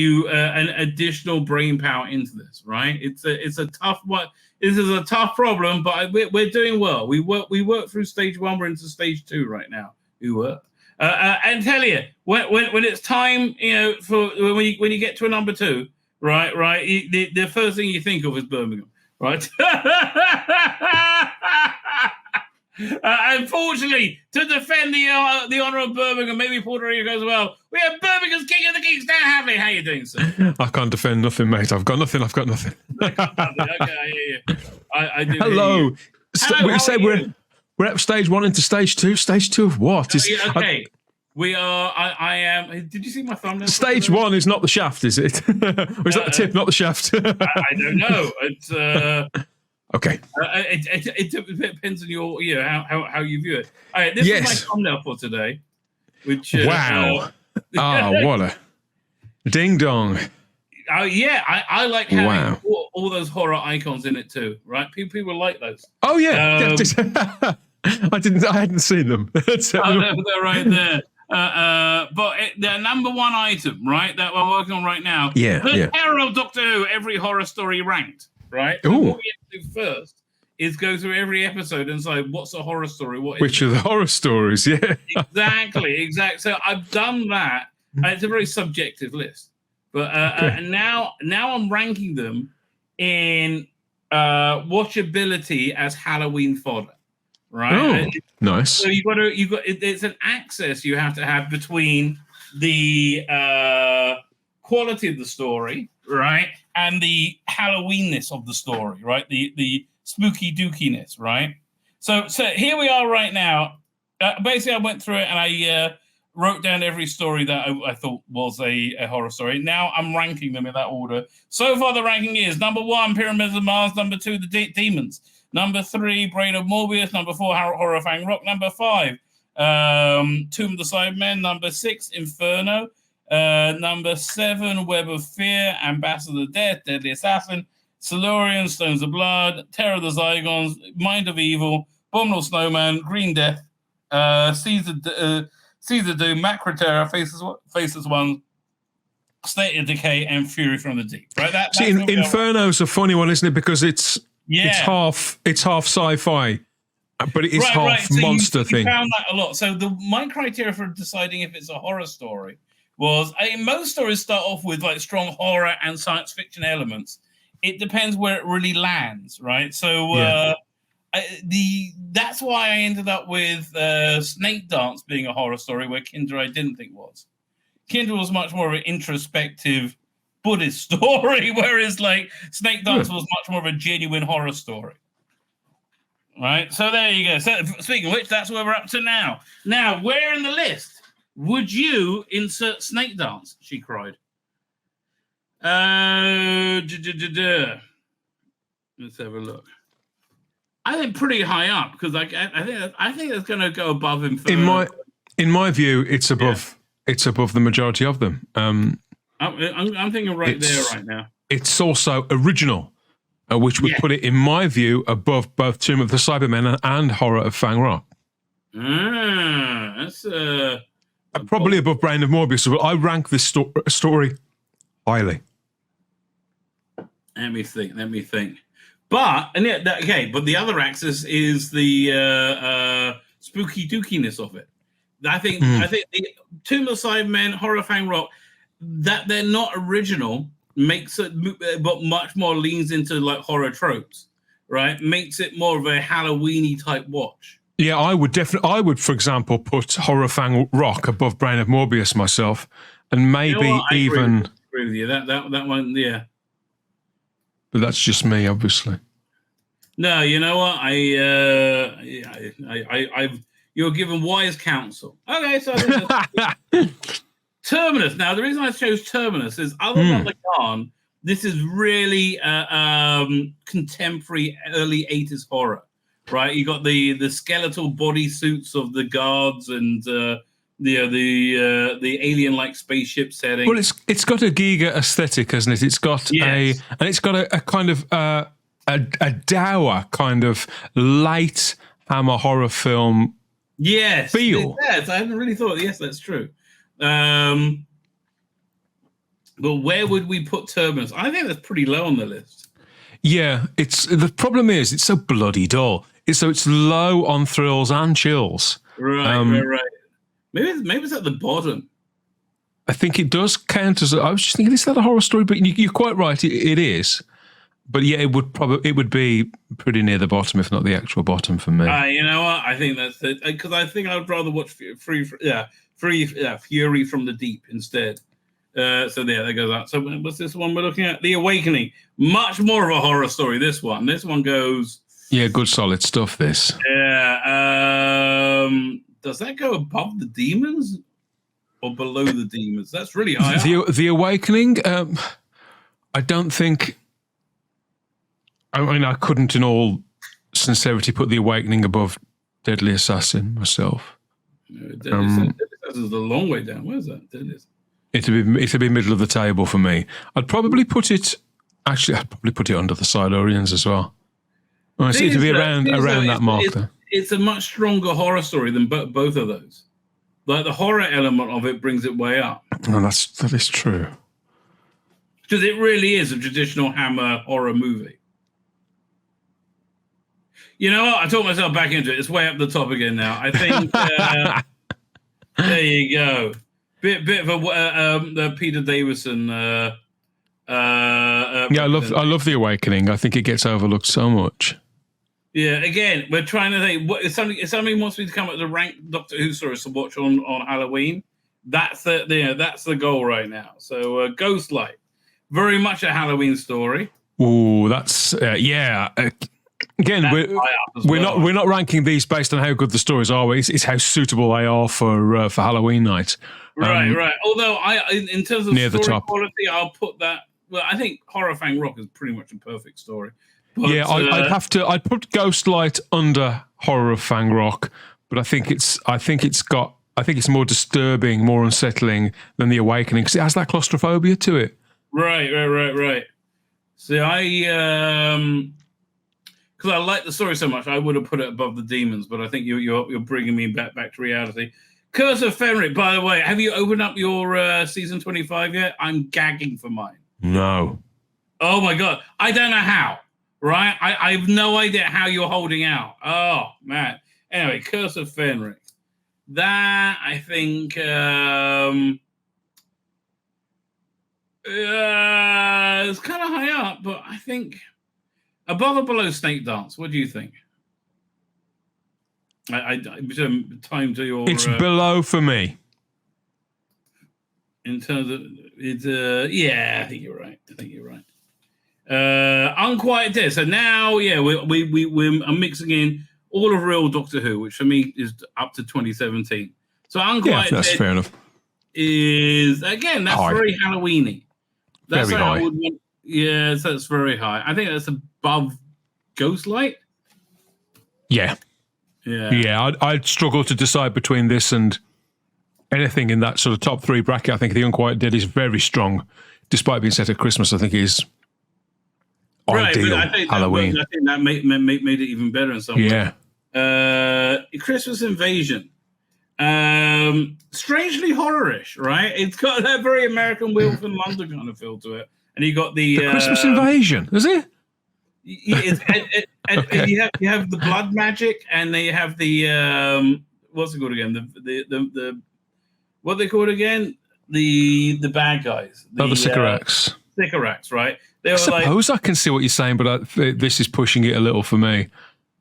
additional brain power into this, right? It's a tough one. This is a tough problem, but we're doing well. We work through stage 1. We're into stage 2 right now. We work. And tell you when it's time, for when you get to a number 2, right, the first thing you think of is Birmingham, right? Unfortunately, to defend the honor of Birmingham, maybe Puerto Rico as well, we have Birmingham's King of the Geeks, Dan Hadley. How you doing, sir? I can't defend nothing, mate. I've got nothing. Okay, I hear you. I do. Hello. Hear you. Hello, you say we're at stage 1 into stage 2. Stage 2 of what? Okay. We are. I am. Did you see my thumbnail? Stage 1 is not the shaft, is it? Or is that the tip, not the shaft? I don't know. It's okay. It depends on your, how you view it. All right, this is my thumbnail for today. Which wow. What a ding dong. Oh yeah, I like having all those horror icons in it too, right? People like those. Oh yeah. I hadn't seen them. They're right there. But the number 1 item, right, that we're working on right now. The terror of Doctor Who, every horror story ranked, right? So what we have to do first is go through every episode and say, what's a horror story? Which are the horror stories? Yeah. Exactly. So I've done that. It's a very subjective list, but now I'm ranking them in watchability as Halloween fodder. Right. Oh, nice. So it's an axis you have to have between the quality of the story, right, and the Halloweenness of the story, right, the spooky dookiness, right. So here we are right now. Basically, I went through it and I wrote down every story that I thought was a horror story. Now I'm ranking them in that order. So far, the ranking is number 1, Pyramids of Mars. Number 2, the Demons. Number 3, Brain of Morbius. Number 4, Horror of Fangrock. Number 5, Tomb of the Cybermen. Number 6, Inferno. Number 7, Web of Fear. Ambassador of Death. Deadly Assassin. Silurian, Stones of Blood. Terror of the Zygons. Mind of Evil. Abominable Snowman. Green Death. Caesar Doom. Macroterra. Faces 1. State of Decay and Fury from the Deep. Right. See, Inferno's a funny one, isn't it? Because it's half sci-fi, but it is half monster thing. You found that a lot. So my criteria for deciding if it's a horror story was, most stories start off with like strong horror and science fiction elements. It depends where it really lands, right? So that's why I ended up with Snake Dance being a horror story, where Kinder I didn't think was. Kinder was much more of an introspective Buddhist story, whereas like Snake Dance was much more of a genuine horror story. Right, so there you go. So speaking of which, that's where we're up to now. Now, where in the list would you insert Snake Dance? She cried. Let's have a look. I think pretty high up because I think it's going to go above Inferno. In my view, it's above. It's above the majority of them. I'm thinking there right now. It's also original, which would put it, in my view, above both Tomb of the Cybermen and Horror of Fang Rock. That's probably above Brain of Morbius. I rank this story Highly. Let me think. But but the other axis is the spooky dookiness of it. I think the Tomb of the Cybermen, Horror Fang Rock, that they're not original makes it, but much more leans into like horror tropes, right? Makes it more of a Halloweeny type watch. Yeah, I would, for example, put Horror Fang Rock above Brain of Morbius myself, and maybe even. Agree with you. That one, yeah. But that's just me, obviously. No, you know what? You're given wise counsel. Okay, so I think Terminus. Now, the reason I chose Terminus is, other than the Khan, this is really contemporary, early 80s horror, right? You got the skeletal bodysuits of the guards and the alien-like spaceship setting. Well, it's got a Giga aesthetic, hasn't it? It's got a kind of a dour kind of late Hammer horror film. Yes, feel. Yes, I hadn't really thought. Yes, that's true. But where would we put Terminus? I think that's pretty low on the list. Yeah, the problem is it's so bloody dull. It's low on thrills and chills. Right. Maybe it's at the bottom. I think it does count as. I was just thinking, is that a horror story? But you're quite right. It is. But yeah, it would be pretty near the bottom, if not the actual bottom for me. You know what? I think that's it, because I think I'd rather watch Fury from the Deep instead. So there, that goes out. So what's this one we're looking at? The Awakening. Much more of a horror story. This one goes. Yeah, good solid stuff. This. Yeah. Does that go above the Demons or below the Demons? That's really high. The Awakening. I don't think. I mean, I couldn't, in all sincerity, put The Awakening above Deadly Assassin myself. Deadly Assassin is a long way down. Where's that? It'd be middle of the table for me. I'd probably put it under the Silurians as well. It'd be around that mark there. It's a much stronger horror story than both of those. Like the horror element of it brings it way up. No, that is true. Because it really is a traditional Hammer horror movie. You know what? I talked myself back into it. It's way up the top again now. I think there you go. Bit of a Peter Davison. I love The Awakening. I think it gets overlooked so much. Yeah, again, we're trying to think. If somebody wants me to come up to rank Doctor Who stories to watch on Halloween, that's the goal right now. So Ghostlight, very much a Halloween story. Ooh, that's Again, we're not ranking these based on how good the stories are. It's how suitable they are for Halloween night. Right. Although in terms of near story the top quality, I'll put that. Well, I think Horror Fang Rock is pretty much a perfect story. But, I'd put Ghostlight under Horror of Fang Rock, but I think it's more disturbing, more unsettling than The Awakening because it has that claustrophobia to it. Right. See, because I like the story so much, I would have put it above the Demons, but I think you're bringing me back to reality. Curse of Fenric, by the way, have you opened up your season 25 yet? I'm gagging for mine. No. Oh my God, I don't know how. Right, I have no idea how you're holding out. Oh man. Anyway, Curse of Fenric. That I think it's kind of high up, but I think above or below Snake Dance. What do you think? Time to your. It's below for me. In terms of it's, yeah, I think you're right. Unquiet Dead. So now, yeah, we're mixing in all of real Doctor Who, which for me is up to 2017. So Unquiet Dead. That's fair enough. Is again that's high. Very Halloweeny. That's very high. So that's very high. I think that's above Ghostlight. Yeah. I'd struggle to decide between this and anything in that sort of top three bracket. I think the Unquiet Dead is very strong, despite being set at Christmas. I think it is. Ideal I think Halloween. I think that made it even better in some way. Yeah. Christmas Invasion. Strangely horror-ish, right? It's got that very American Werewolf in London kind of feel to it. And you got the Christmas Invasion, is it? And you have the blood magic, and then you have the what's it called again? The what they called again? The bad guys. The Sycorax. Sycorax, right? They I suppose I can see what you're saying, but this is pushing it a little for me.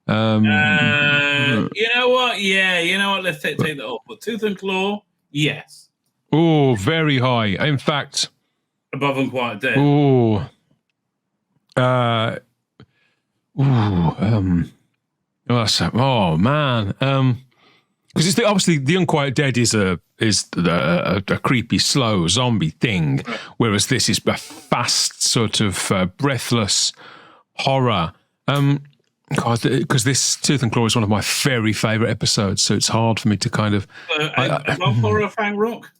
You know what? Yeah, you know what? Let's take that off. But Tooth and Claw, yes. Oh, very high. In fact, above Unquiet Dead. Oh. Oh man. Because it's obviously the Unquiet Dead is a creepy, slow zombie thing, whereas this is a fast, sort of breathless horror. Because this Tooth and Claw is one of my very favourite episodes, so it's hard for me to kind of. Above Horror Fang Rock.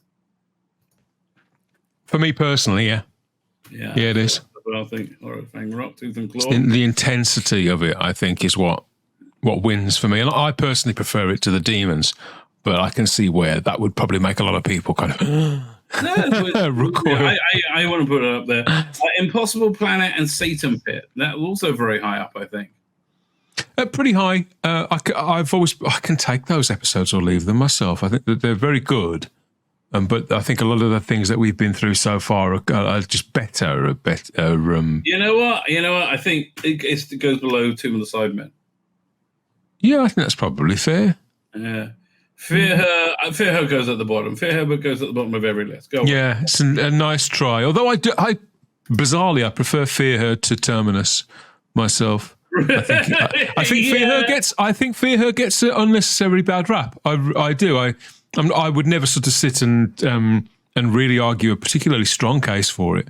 For me personally, yeah, it is. But I think Horror Fang Rock, Tooth and Claw. The intensity of it, I think, is what wins for me. And I personally prefer it to the Demons, but I can see where that would probably make a lot of people kind of recoil. I want to put it up there. Impossible Planet and Satan Pit. That was also very high up, I think. Pretty high. I can take those episodes or leave them myself. I think that they're very good. But I think a lot of the things that we've been through so far are just better. You know what? I think it goes below Tomb of the Sidemen. Yeah, I think that's probably fair. Yeah. Fear Her goes at the bottom. Fear Her goes at the bottom of every list. Go on. Yeah, it's a nice try. Although I bizarrely, I prefer Fear Her to Terminus myself. I think Fear Her gets an unnecessarily bad rap. I do. I would never sort of sit and really argue a particularly strong case for it,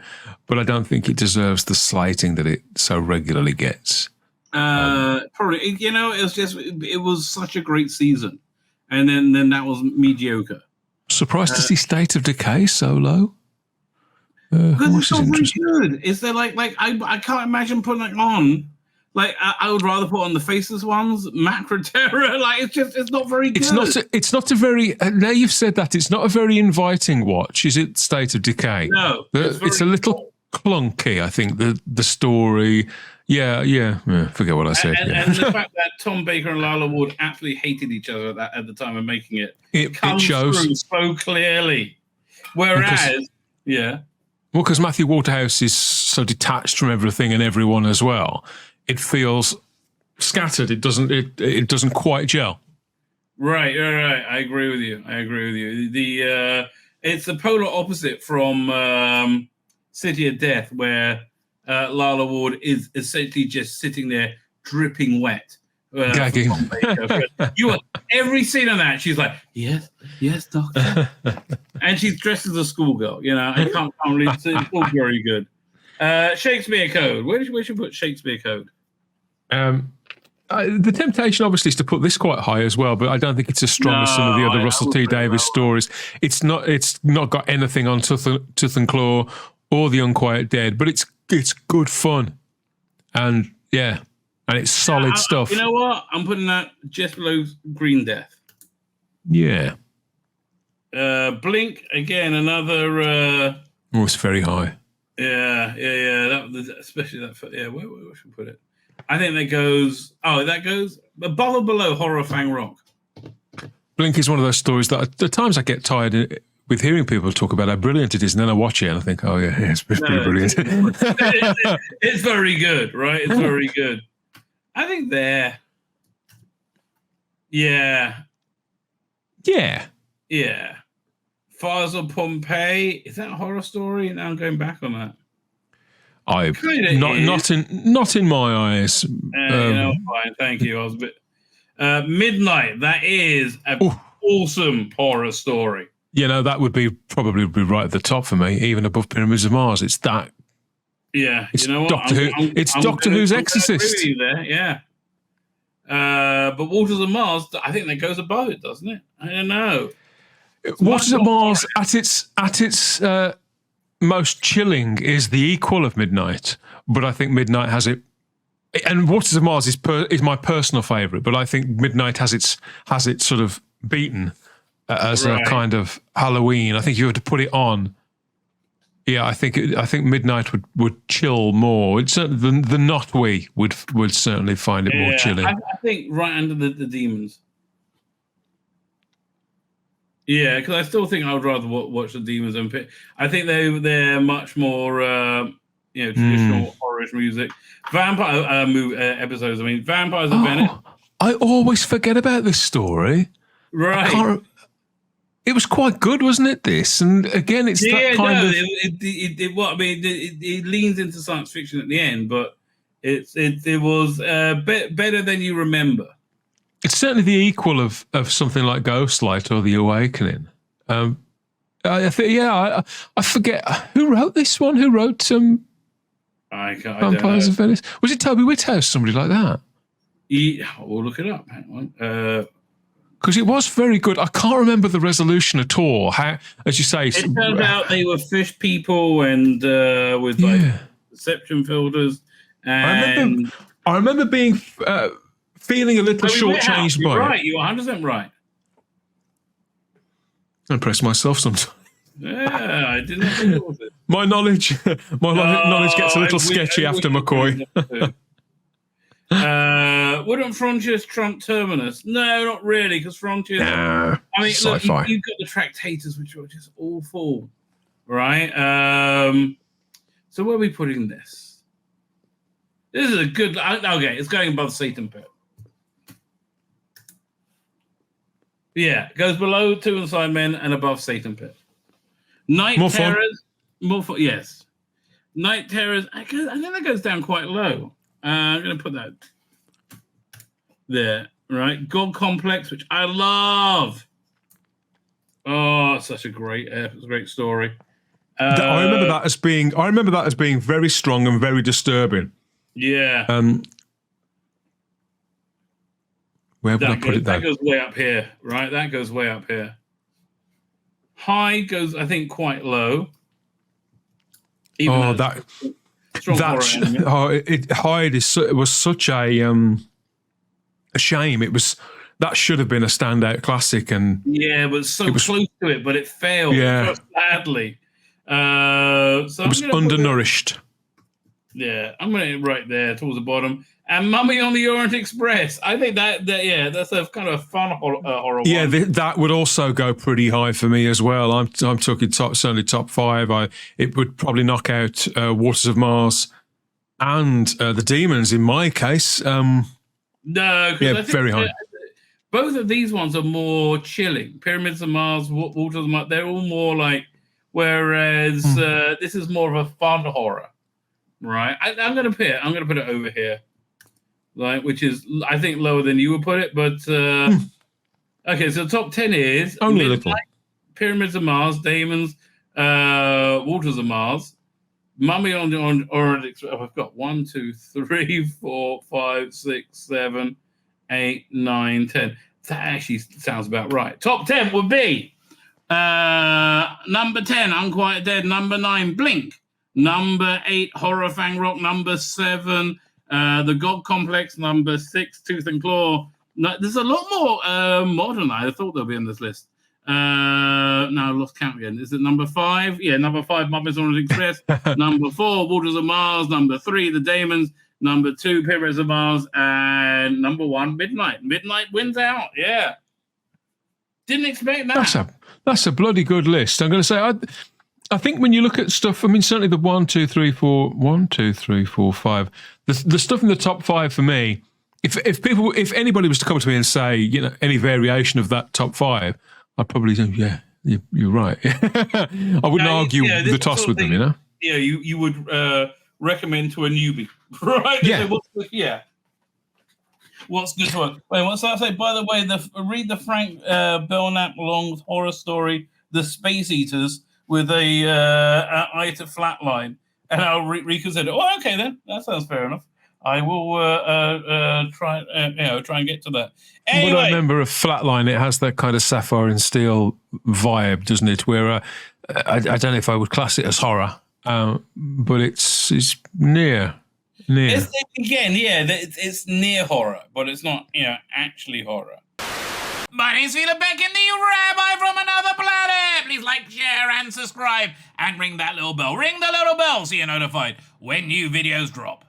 but I don't think it deserves the slating that it so regularly gets. Probably, it was such a great season, and then that was mediocre. Surprised to see State of Decay so low. Because it's not very good. Is there like I can't imagine putting it on. Like I would rather put on the Faceless Ones, Macro Terror. Like it's not very good. It's not a very. Now you've said that, it's not a very inviting watch. Is it State of Decay? No, it's a little clunky. I think the story. Yeah. Forget what I said. And the fact that Tom Baker and Lala Ward absolutely hated each other at the time of making it comes shows through so clearly. Whereas, because Matthew Waterhouse is so detached from everything and everyone as well. It feels scattered. It doesn't quite gel. Right. I agree with you. It's the polar opposite from City of Death, where Lala Ward is essentially just sitting there dripping wet. Gagging. Every scene of that, she's like, yes, doctor. And she's dressed as a schoolgirl, I can't really say it's all very good. Shakespeare Code. Where should we put Shakespeare Code? The temptation, obviously, is to put this quite high as well, but I don't think it's as strong as some of the other Russell T Davies stories. It's not got anything on Tooth and Claw or The Unquiet Dead, but it's good fun, and it's solid stuff. You know what? I'm putting that just below Green Death. Yeah. Blink again, another. It's very high. Yeah. That, especially that. Yeah, where should we put it? I think that goes above or below Horror Fang Rock. Blink is one of those stories that at times I get tired with hearing people talk about how brilliant it is, and then I watch it and I think, oh yeah, it's pretty brilliant. It's very good, right? It's very good. I think there. Yeah. Fires of Pompeii. Is that a horror story? Now I'm going back on that. Not in my eyes. Fine. Thank you. I was a bit. Midnight. That is an awesome horror story. That would probably be right at the top for me, even above Pyramids of Mars. It's that. Yeah, it's Doctor Who. It's Doctor Who's Exorcist. With you there, yeah. But Waters of Mars, I think that goes above it, doesn't it? I don't know. Waters of Mars at its most chilling is the equal of Midnight, but I think Midnight has it. And Waters of Mars is my personal favourite, but I think Midnight has it sort of beaten as a kind of Halloween. I think you were to put it on. Yeah, I think Midnight would chill more. It's certainly the not we would certainly find it more chilling. I think right under the demons. Yeah, because I still think I would rather watch the demons and pick. I think they're much more traditional horror music. Vampire episodes. I mean, Vampires of Venice. I always forget about this story. Right. It was quite good, wasn't it? This, and again, it's that kind of. It leans into science fiction at the end, but it was better than you remember. It's certainly the equal of something like Ghostlight or The Awakening. I forget who wrote this one. Who wrote Vampires of Venice? Was it Toby Whithouse? Somebody like that. Yeah, we'll look it up. Hang on. Because it was very good. I can't remember the resolution at all. How, as you say, it turned out they were fish people and with perception filters. And I remember being feeling a little shortchanged by it. Right, you're 100% right. I impress myself sometimes. Yeah, I didn't think it was it. My knowledge gets a little sketchy after McCoy. Wouldn't Frontiers trump Terminus? No, not really, because Frontiers. Nah, I mean, sci-fi. look, you've got the Tractators, which are just awful, right? So where are we putting this? This is a good. Okay, it's going above Satan Pit. Yeah, it goes below Two Inside Men and above Satan Pit. Night More Terrors, more fun. Yes. Night Terrors. I think that goes down quite low. I'm going to put that there, right? God Complex, which I love. Oh, such a great story. I remember that as being very strong and very disturbing. Yeah. Where would I put it then? That goes way up here, right? That goes way up here. High goes, I think, quite low. Hyde was such a shame. That should have been a standout classic, and it was close to it, but it failed so badly. So it was undernourished. I'm going to right there towards the bottom. And Mummy on the Orient Express. I think that's a kind of a fun horror. Yeah, one. that would also go pretty high for me as well. I'm talking certainly top 5. It would probably knock out Waters of Mars and The Demons in my case. No, I think very high. Both of these ones are more chilling. Pyramids of Mars, Waters of Mars, they're all more like. Whereas this is more of a fun horror, right? I'm going to put it over here. Like, which is, I think, lower than you would put it, but okay. So the top 10 is only a little. Pyramids of Mars, Demons, Waters of Mars, Mummy on the Orient Express. I've got 1, 2, 3, 4, 5, 6, 7, 8, 9, 10. That actually sounds about right. Top 10 would be number 10, Unquiet Dead. Number 9, Blink. Number 8, Horror Fang Rock. Number 7. The God Complex. Number 6, Tooth and Claw. No, there's a lot more modern. I thought they'll be on this list. No, I lost count again. Is it number 5? Yeah, number 5, Muppets on the Express. Number 4, Waters of Mars. Number 3, The Demons. Number 2, Pyramids of Mars. And number 1, Midnight. Midnight wins out. Yeah. Didn't expect that. That's a bloody good list. I'm going to say, I think when you look at stuff, I mean, certainly the 1, 2, 3, 4, 5, the stuff in the top 5 for me, if anybody was to come to me and say, any variation of that top 5, I'd probably say, yeah, you're right. I wouldn't argue the toss with them, Yeah, you would recommend to a newbie, right? Yeah. What's good to work? Wait, what's that say? By the way, read the Frank Belknap long horror story, The Space Eaters, with a eye to Flatline, and I'll reconsider. Oh, okay then, that sounds fair enough. I will try and get to that. Anyway, what I remember of Flatline, it has that kind of Sapphire and Steel vibe, doesn't it? Where I don't know if I would class it as horror, but it's near. It's near horror, but it's not actually horror. My name's Tzvi Lebetkin, the Rabbi from another planet. Please like, share, and subscribe, and ring that little bell. Ring the little bell so you're notified when new videos drop.